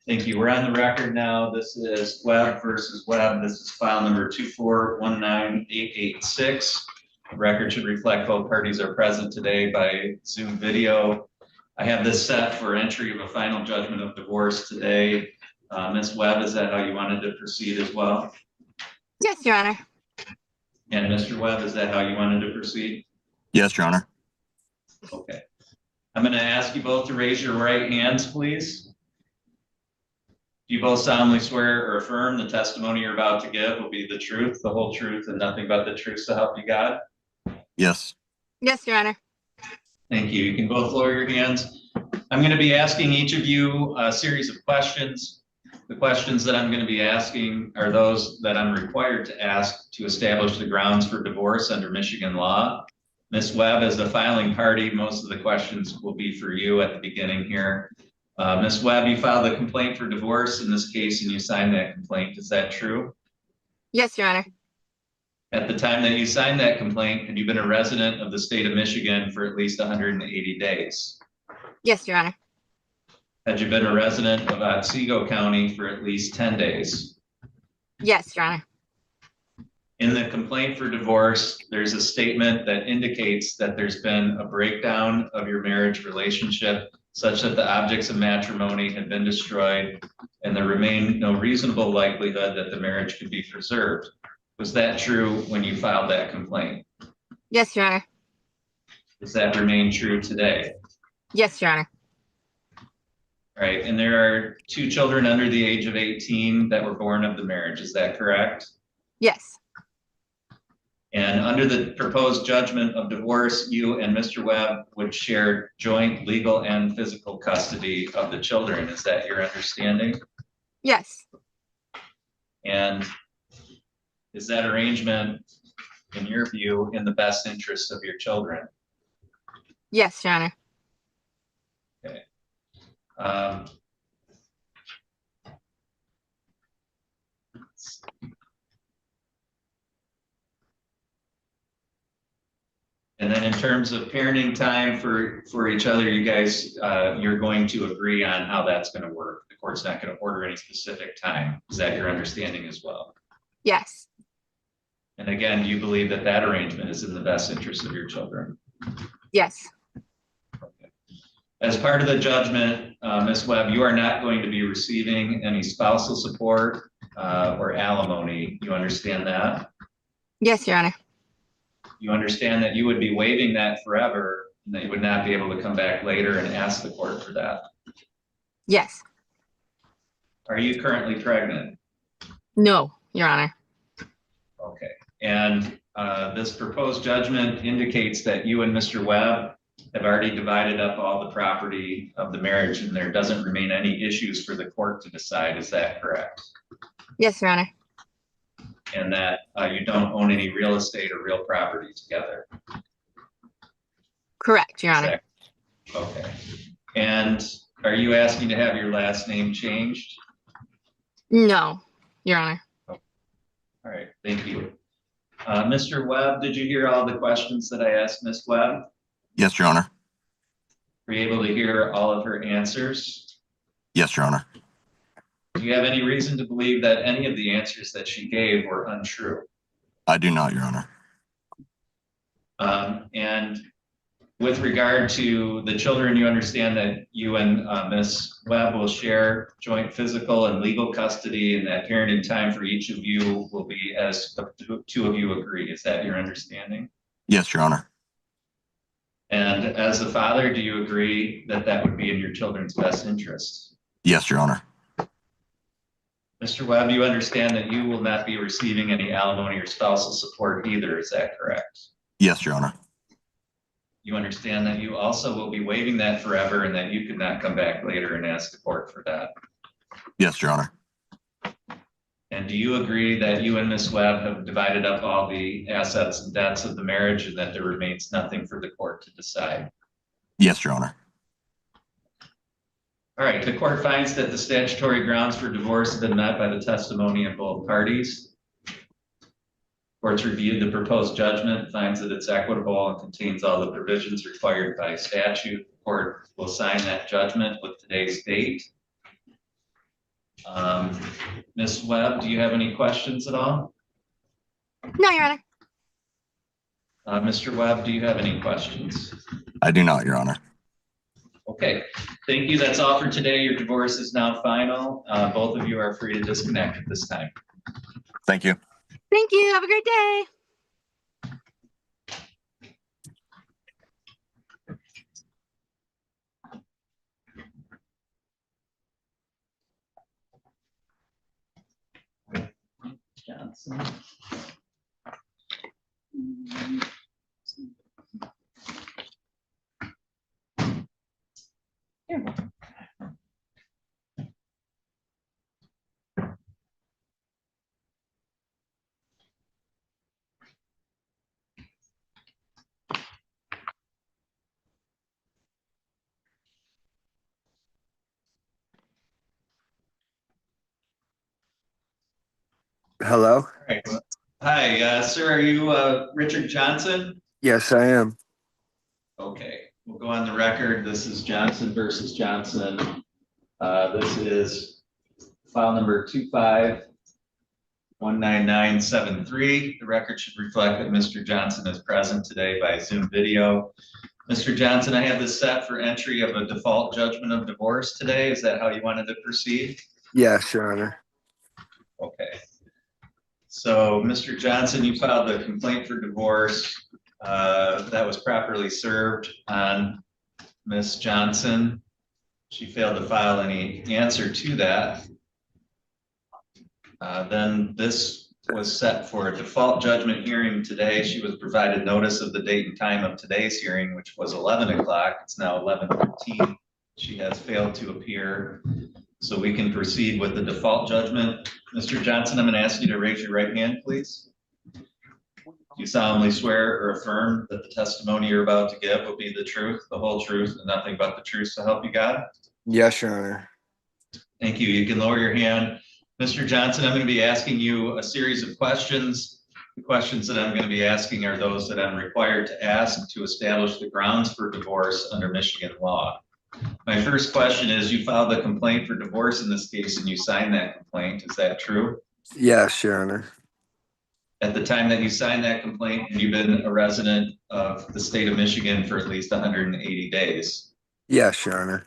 thank you. We're on the record now. This is Webb versus Webb. This is file number 2419886. The record should reflect both parties are present today by Zoom video. I have this set for entry of a final judgment of divorce today. Ms. Webb, is that how you wanted to proceed as well? Yes, Your Honor. And Mr. Webb, is that how you wanted to proceed? Yes, Your Honor. Okay. I'm going to ask you both to raise your right hands, please. Do you both solemnly swear or affirm the testimony you're about to give will be the truth, the whole truth, and nothing but the truth to help you God? Yes. Yes, Your Honor. Thank you. You can both lower your hands. I'm going to be asking each of you a series of questions. The questions that I'm going to be asking are those that I'm required to ask to establish the grounds for divorce under Michigan law. Ms. Webb, as the filing party, most of the questions will be for you at the beginning here. Ms. Webb, you filed a complaint for divorce in this case and you signed that complaint. Is that true? Yes, Your Honor. At the time that you signed that complaint, had you been a resident of the state of Michigan for at least 180 days? Yes, Your Honor. Had you been a resident of Otsego County for at least 10 days? Yes, Your Honor. In the complaint for divorce, there's a statement that indicates that there's been a breakdown of your marriage relationship such that the objects of matrimony had been destroyed and there remained no reasonable likelihood that the marriage could be preserved. Was that true when you filed that complaint? Yes, Your Honor. Does that remain true today? Yes, Your Honor. All right, and there are 2 children under the age of 18 that were born of the marriage, is that correct? Yes. And under the proposed judgment of divorce, you and Mr. Webb would share joint legal and physical custody of the children. Is that your understanding? Yes. And is that arrangement, in your view, in the best interest of your children? Yes, Your Honor. Okay. And then in terms of parenting time for each other, you guys, you're going to agree on how that's going to work. The court's not going to order any specific time. Is that your understanding as well? Yes. And again, do you believe that that arrangement is in the best interest of your children? Yes. Okay. As part of the judgment, Ms. Webb, you are not going to be receiving any spousal support or alimony. You understand that? Yes, Your Honor. You understand that you would be waiving that forever and that you would not be able to come back later and ask the court for that? Yes. Are you currently pregnant? No, Your Honor. Okay. And this proposed judgment indicates that you and Mr. Webb have already divided up all the property of the marriage and there doesn't remain any issues for the court to decide. Is that correct? Yes, Your Honor. And that you don't own any real estate or real property together? Correct, Your Honor. Okay. And are you asking to have your last name changed? No, Your Honor. All right, thank you. Mr. Webb, did you hear all the questions that I asked Ms. Webb? Yes, Your Honor. Were you able to hear all of her answers? Yes, Your Honor. Do you have any reason to believe that any of the answers that she gave were untrue? I do not, Your Honor. And with regard to the children, you understand that you and Ms. Webb will share joint physical and legal custody and that parenting time for each of you will be as the 2 of you agree. Is that your understanding? Yes, Your Honor. And as a father, do you agree that that would be in your children's best interest? Yes, Your Honor. Mr. Webb, you understand that you will not be receiving any alimony or spousal support either. Is that correct? Yes, Your Honor. You understand that you also will be waiving that forever and that you could not come back later and ask the court for that? Yes, Your Honor. And do you agree that you and Ms. Webb have divided up all the assets and debts of the marriage and that there remains nothing for the court to decide? Yes, Your Honor. All right, the court finds that the statutory grounds for divorce have been met by the testimony of both parties. The Court's reviewed the proposed judgment, finds that it's equitable and contains all the provisions required by statute. The court will sign that judgment with today's date. Ms. Webb, do you have any questions at all? No, Your Honor. Mr. Webb, do you have any questions? I do not, Your Honor. Okay, thank you. That's all for today. Your divorce is now final. Both of you are free to disconnect at this time. Thank you. Thank you. Have a great day. Johnson. Hello? Hi, sir, are you Richard Johnson? Yes, I am. Okay, we'll go on the record. This is Johnson versus Johnson. This is file number 2519973. The record should reflect that Mr. Johnson is present today by Zoom video. Mr. Johnson, I have this set for entry of a default judgment of divorce today. Is that how you wanted to proceed? Yes, Your Honor. Okay. So, Mr. Johnson, you filed a complaint for divorce that was properly served on Ms. Johnson. She failed to file any answer to that. Then this was set for a default judgment hearing today. She was provided notice of the date and time of today's hearing, which was 11 o'clock. It's now 11:15. She has failed to appear. So we can proceed with the default judgment. Mr. Johnson, I'm going to ask you to raise your right hand, please. Do you solemnly swear or affirm that the testimony you're about to give will be the truth, the whole truth, and nothing but the truth, so help you God? Yes, Your Honor. Thank you. You can lower your hand. Mr. Johnson, I'm going to be asking you a series of questions. The questions that I'm going to be asking are those that I'm required to ask to establish the grounds for divorce under Michigan law. My first question is, you filed a complaint for divorce in this case and you signed that complaint. Is that true? Yes, Your Honor. At the time that you signed that complaint, have you been a resident of the state of Michigan for at least 180 days? Yes, Your Honor.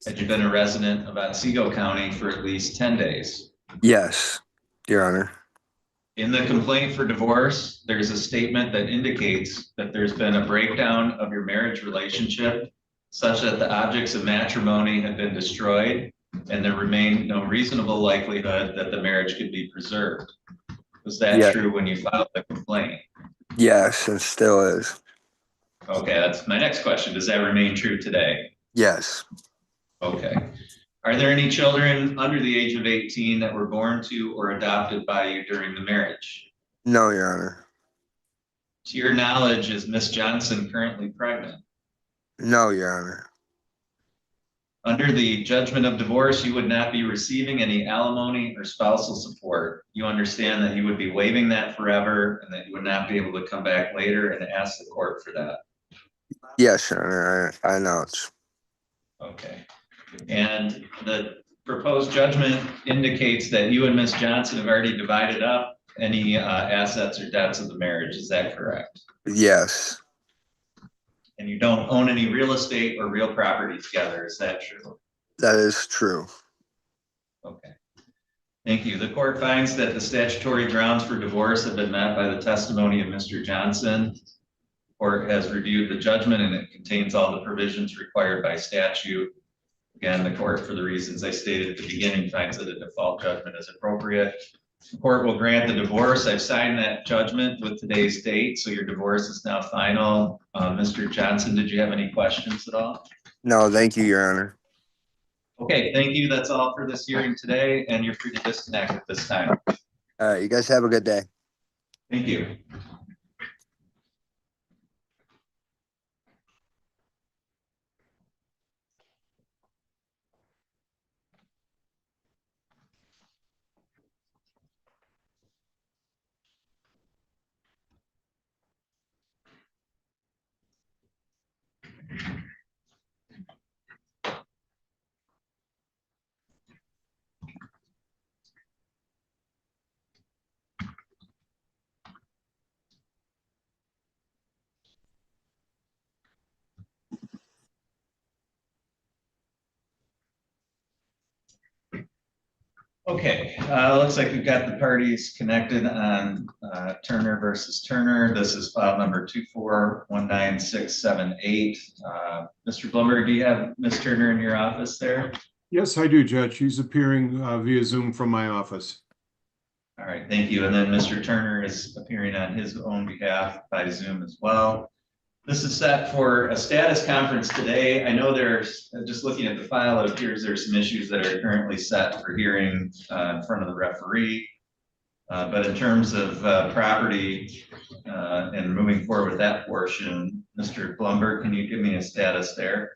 Had you been a resident of Otsego County for at least 10 days? Yes, Your Honor. In the complaint for divorce, there's a statement that indicates that there's been a breakdown of your marriage relationship such that the objects of matrimony have been destroyed and there remained no reasonable likelihood that the marriage could be preserved. Was that true when you filed the complaint? Yes, and still is. Okay, that's my next question. Does that remain true today? Yes. Okay. Are there any children under the age of 18 that were born to or adopted by you during the marriage? No, Your Honor. To your knowledge, is Miss Johnson currently pregnant? No, Your Honor. Under the judgment of divorce, you would not be receiving any alimony or spousal support. You understand that you would be waiving that forever and that you would not be able to come back later and ask the court for that. Yes, Your Honor. I know it's. Okay. And the proposed judgment indicates that you and Miss Johnson have already divided up any assets or debts of the marriage. Is that correct? Yes. And you don't own any real estate or real property together. Is that true? That is true. Okay. Thank you. The court finds that the statutory grounds for divorce have been met by the testimony of Mr. Johnson. The court has reviewed the judgment and it contains all the provisions required by statute. Again, the court, for the reasons I stated at the beginning, finds that a default judgment is appropriate. The court will grant the divorce. I've signed that judgment with today's date, so your divorce is now final. Mr. Johnson, did you have any questions at all? No, thank you, Your Honor. Okay, thank you. That's all for this hearing today, and you're free to disconnect at this time. All right, you guys have a good day. Thank you. Okay, looks like we've got the parties connected on Turner versus Turner. This is file number 2419678. Mr. Blumberg, do you have Ms. Turner in your office there? Yes, I do, Judge. She's appearing via Zoom from my office. All right, thank you. And then Mr. Turner is appearing on his own behalf by Zoom as well. This is set for a status conference today. I know there's, just looking at the file, it appears there's some issues that are currently set for hearing in front of the referee. But in terms of property and moving forward with that portion, Mr. Blumberg, can you give me a status there?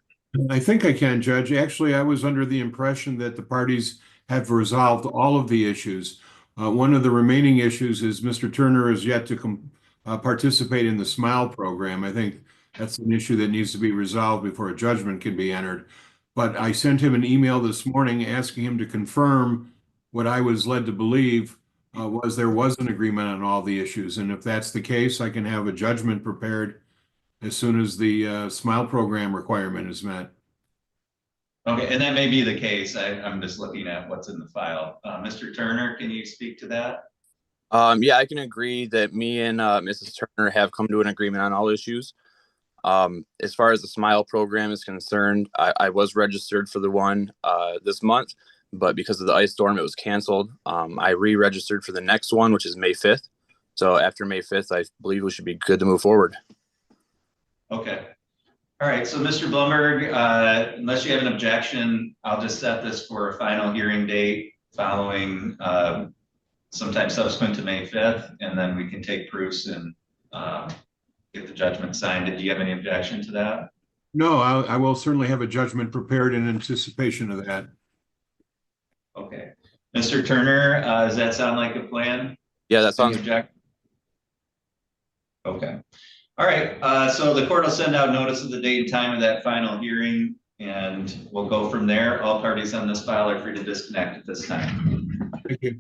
I think I can, Judge. Actually, I was under the impression that the parties have resolved all of the issues. One of the remaining issues is Mr. Turner is yet to participate in the SMILE program. I think that's an issue that needs to be resolved before a judgment can be entered. But I sent him an email this morning asking him to confirm what I was led to believe there was an agreement on all the issues. And if that's the case, I can have a judgment prepared as soon as the SMILE program requirement is met. Okay, and that may be the case. I'm just looking at what's in the file. Mr. Turner, can you speak to that? Yeah, I can agree that me and Mrs. Turner have come to an agreement on all issues. As far as the SMILE program is concerned, I was registered for the one this month, but because of the ice storm, it was canceled. I re-registered for the next one, which is May 5th. So after May 5th, I believe we should be good to move forward. Okay. All right, so Mr. Blumberg, unless you have an objection, I'll just set this for a final hearing date following sometime subsequent to May 5th, and then we can take proofs and get the judgment signed. Do you have any objection to that? No, I will certainly have a judgment prepared in anticipation of that. Okay. Mr. Turner, does that sound like a plan? Yeah, that sounds. Okay. All right, so the court will send out notice of the date and time of that final hearing, and we'll go from there. All parties on this file are free to disconnect at this time. Thank you.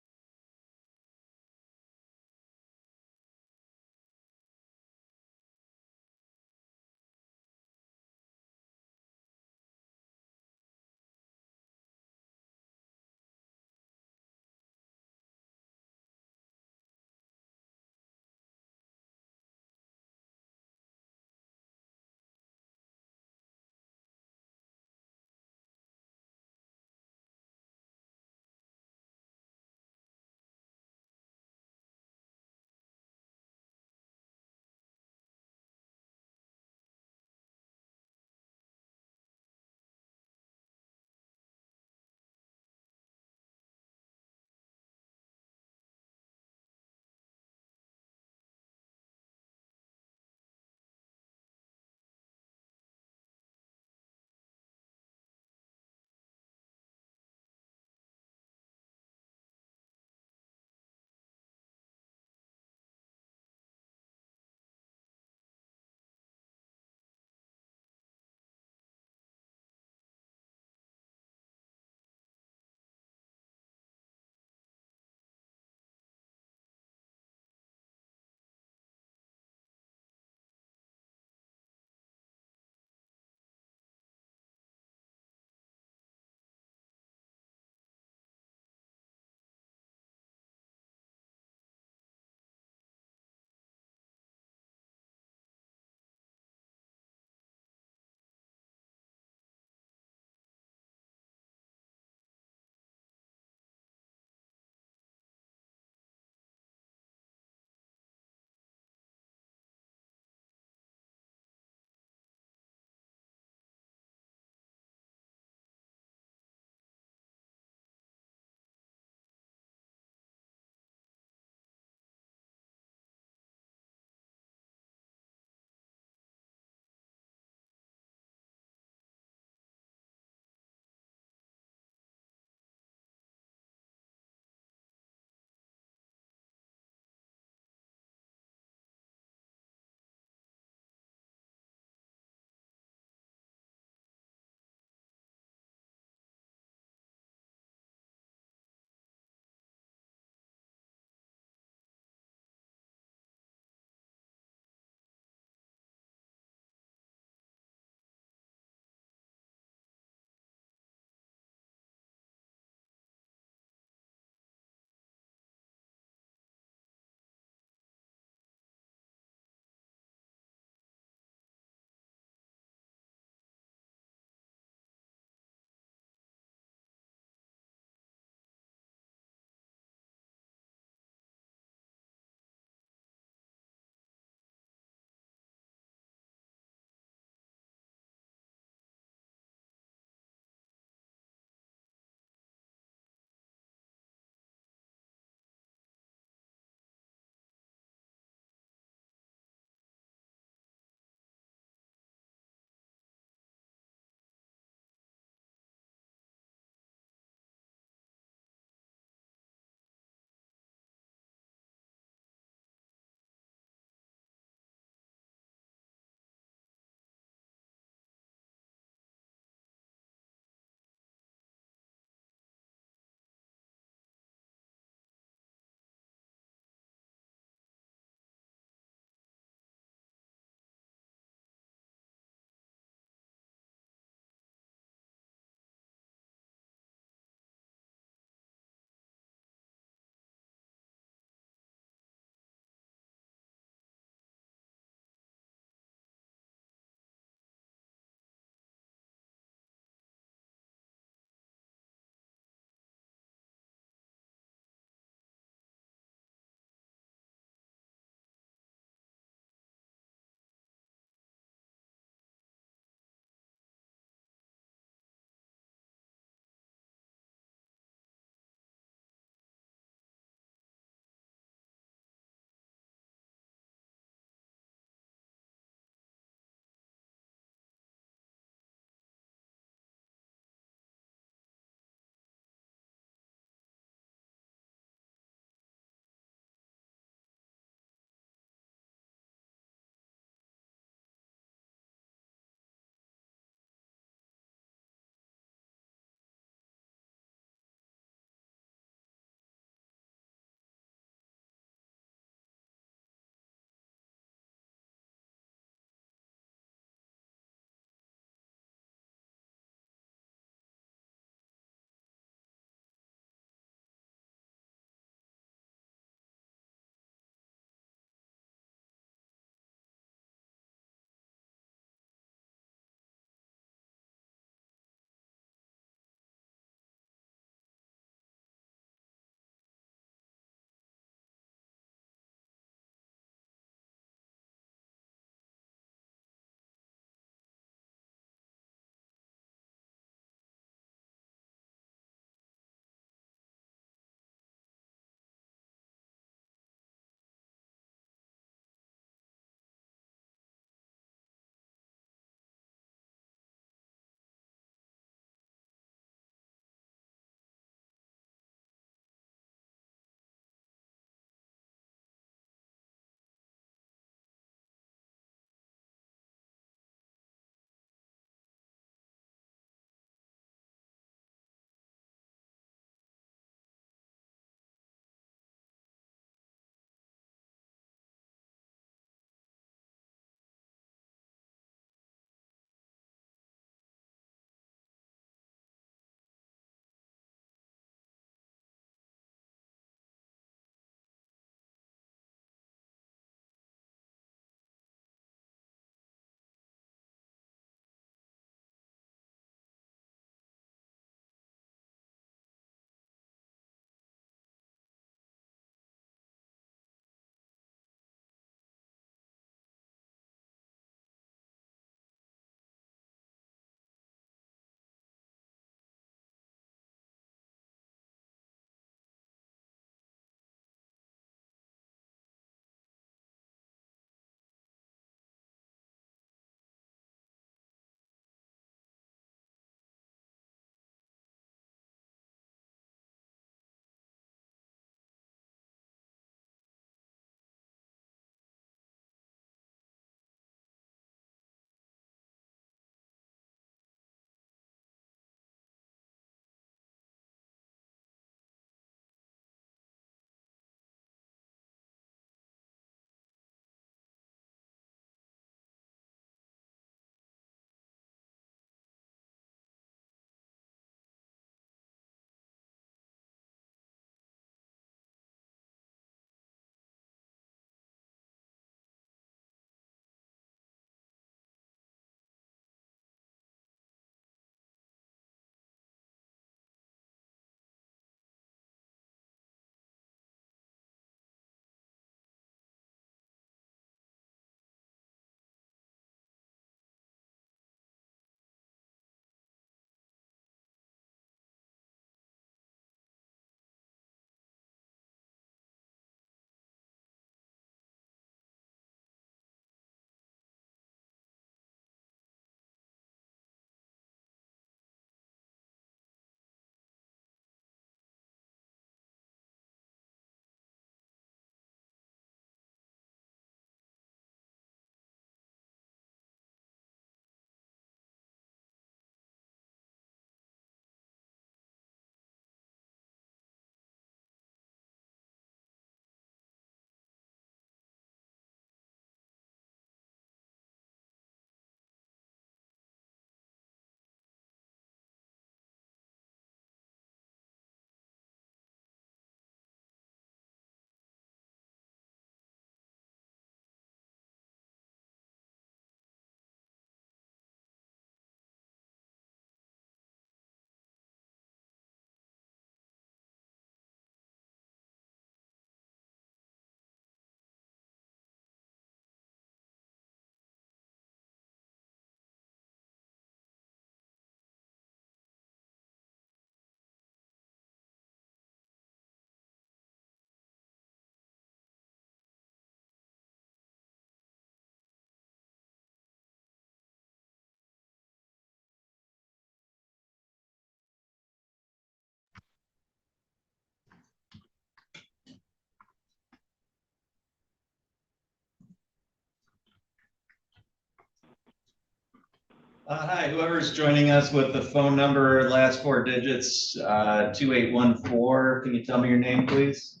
Hi, whoever's joining us with the phone number, last four digits, 2814. Can you tell me your name, please?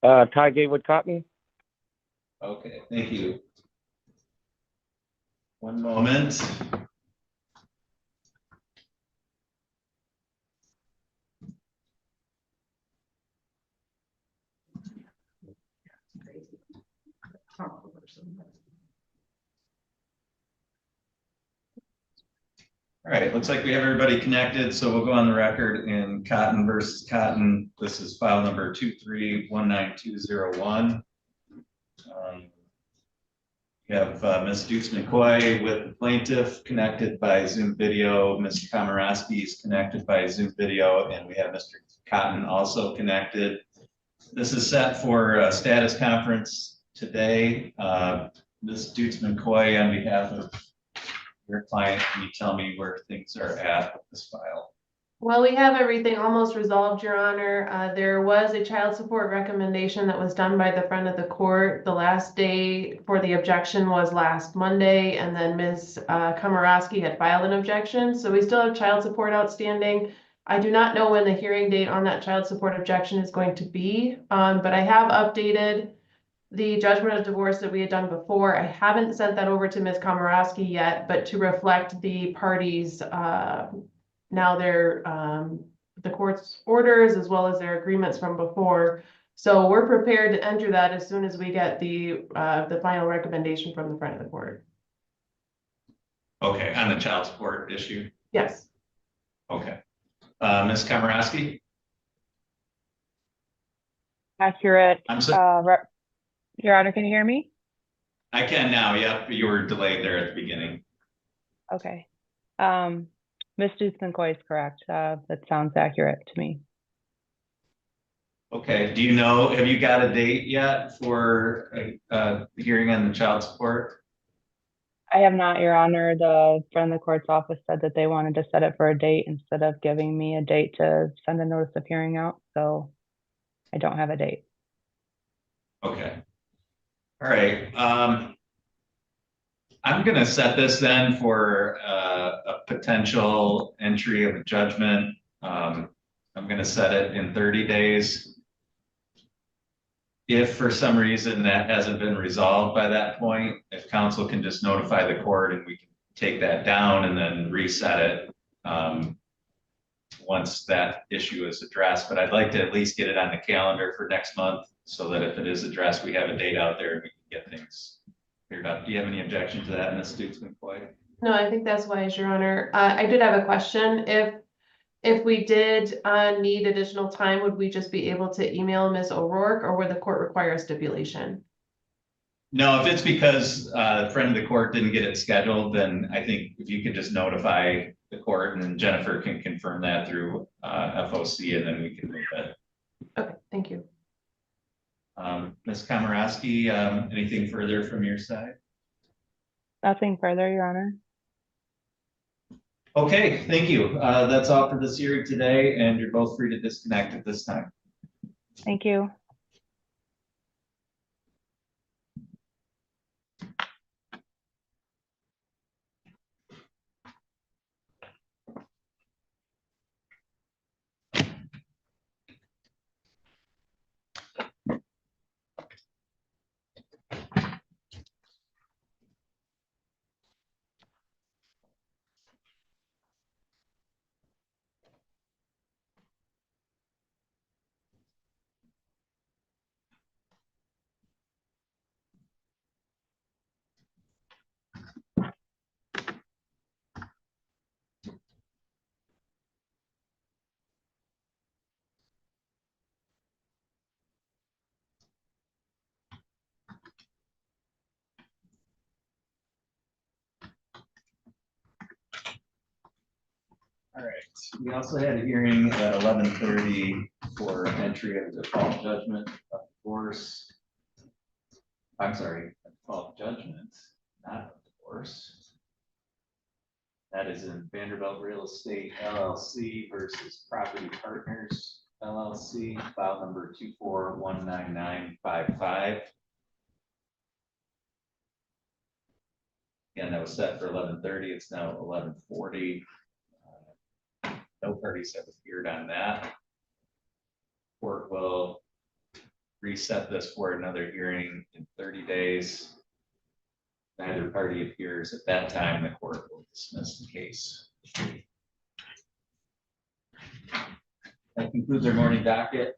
Ty Gatewood Cotton. Okay, thank you. One moment. All right, looks like we have everybody connected, so we'll go on the record in Cotton versus Cotton. This is file number 2319201. We have Ms. Dukes McCoy with the plaintiff connected by Zoom video. Mr. Komorowski is connected by Zoom video, and we have Mr. Cotton also connected. This is set for a status conference today. Ms. Dukes McCoy, on behalf of your client, can you tell me where things are at with this file? Well, we have everything almost resolved, Your Honor. There was a child support recommendation that was done by the friend of the court. The last day for the objection was last Monday, and then Ms. Komorowski had filed an objection. So we still have child support outstanding. I do not know when the hearing date on that child support objection is going to be, but I have updated the judgment of divorce that we had done before. I haven't sent that over to Ms. Komorowski yet, but to reflect the parties' now their the court's orders as well as their agreements from before. So we're prepared to enter that as soon as we get the final recommendation from the front of the court. Okay, on the child support issue? Yes. Okay. Ms. Komorowski? Accurate. I'm sorry. Your Honor, can you hear me? I can now, yep. You were delayed there at the beginning. Okay. Ms. Dukes-McCoy is correct. That sounds accurate to me. Okay, do you know, have you got a date yet for a hearing on the child support? I have not, Your Honor. The friend of the court's office said that they wanted to set it for a date instead of giving me a date to send a notice of hearing out. So I don't have a date. Okay. All right. I'm going to set this then for a potential entry of a judgment. I'm going to set it in 30 days. If for some reason that hasn't been resolved by that point, if counsel can just notify the court and we can take that down and then reset it once that issue is addressed. But I'd like to at least get it on the calendar for next month so that if it is addressed, we have a date out there and we can get things cleared up. Do you have any objection to that, Ms. Dukes-McCoy? No, I think that's wise, Your Honor. I did have a question. If we did need additional time, would we just be able to email Ms. O'Rourke, or would the court require a stipulation? No, if it's because a friend of the court didn't get it scheduled, then I think if you could just notify the court and Jennifer can confirm that through FOC and then we can move it. Okay, thank you. Ms. Komorowski, anything further from your side? Nothing further, Your Honor. Okay, thank you. That's all for this hearing today, and you're both free to disconnect at this time. Thank you. All right, we also had a hearing at 11:30 for entry of default judgment of divorce. I'm sorry, a default judgment, not of divorce. That is in Vanderbilt Real Estate LLC versus Property Partners LLC, file number 2419955. Again, that was set for 11:30. It's now 11:40. No parties have appeared on that. Court will reset this for another hearing in 30 days. Neither party appears at that time. The court will dismiss the case. That concludes our morning docket.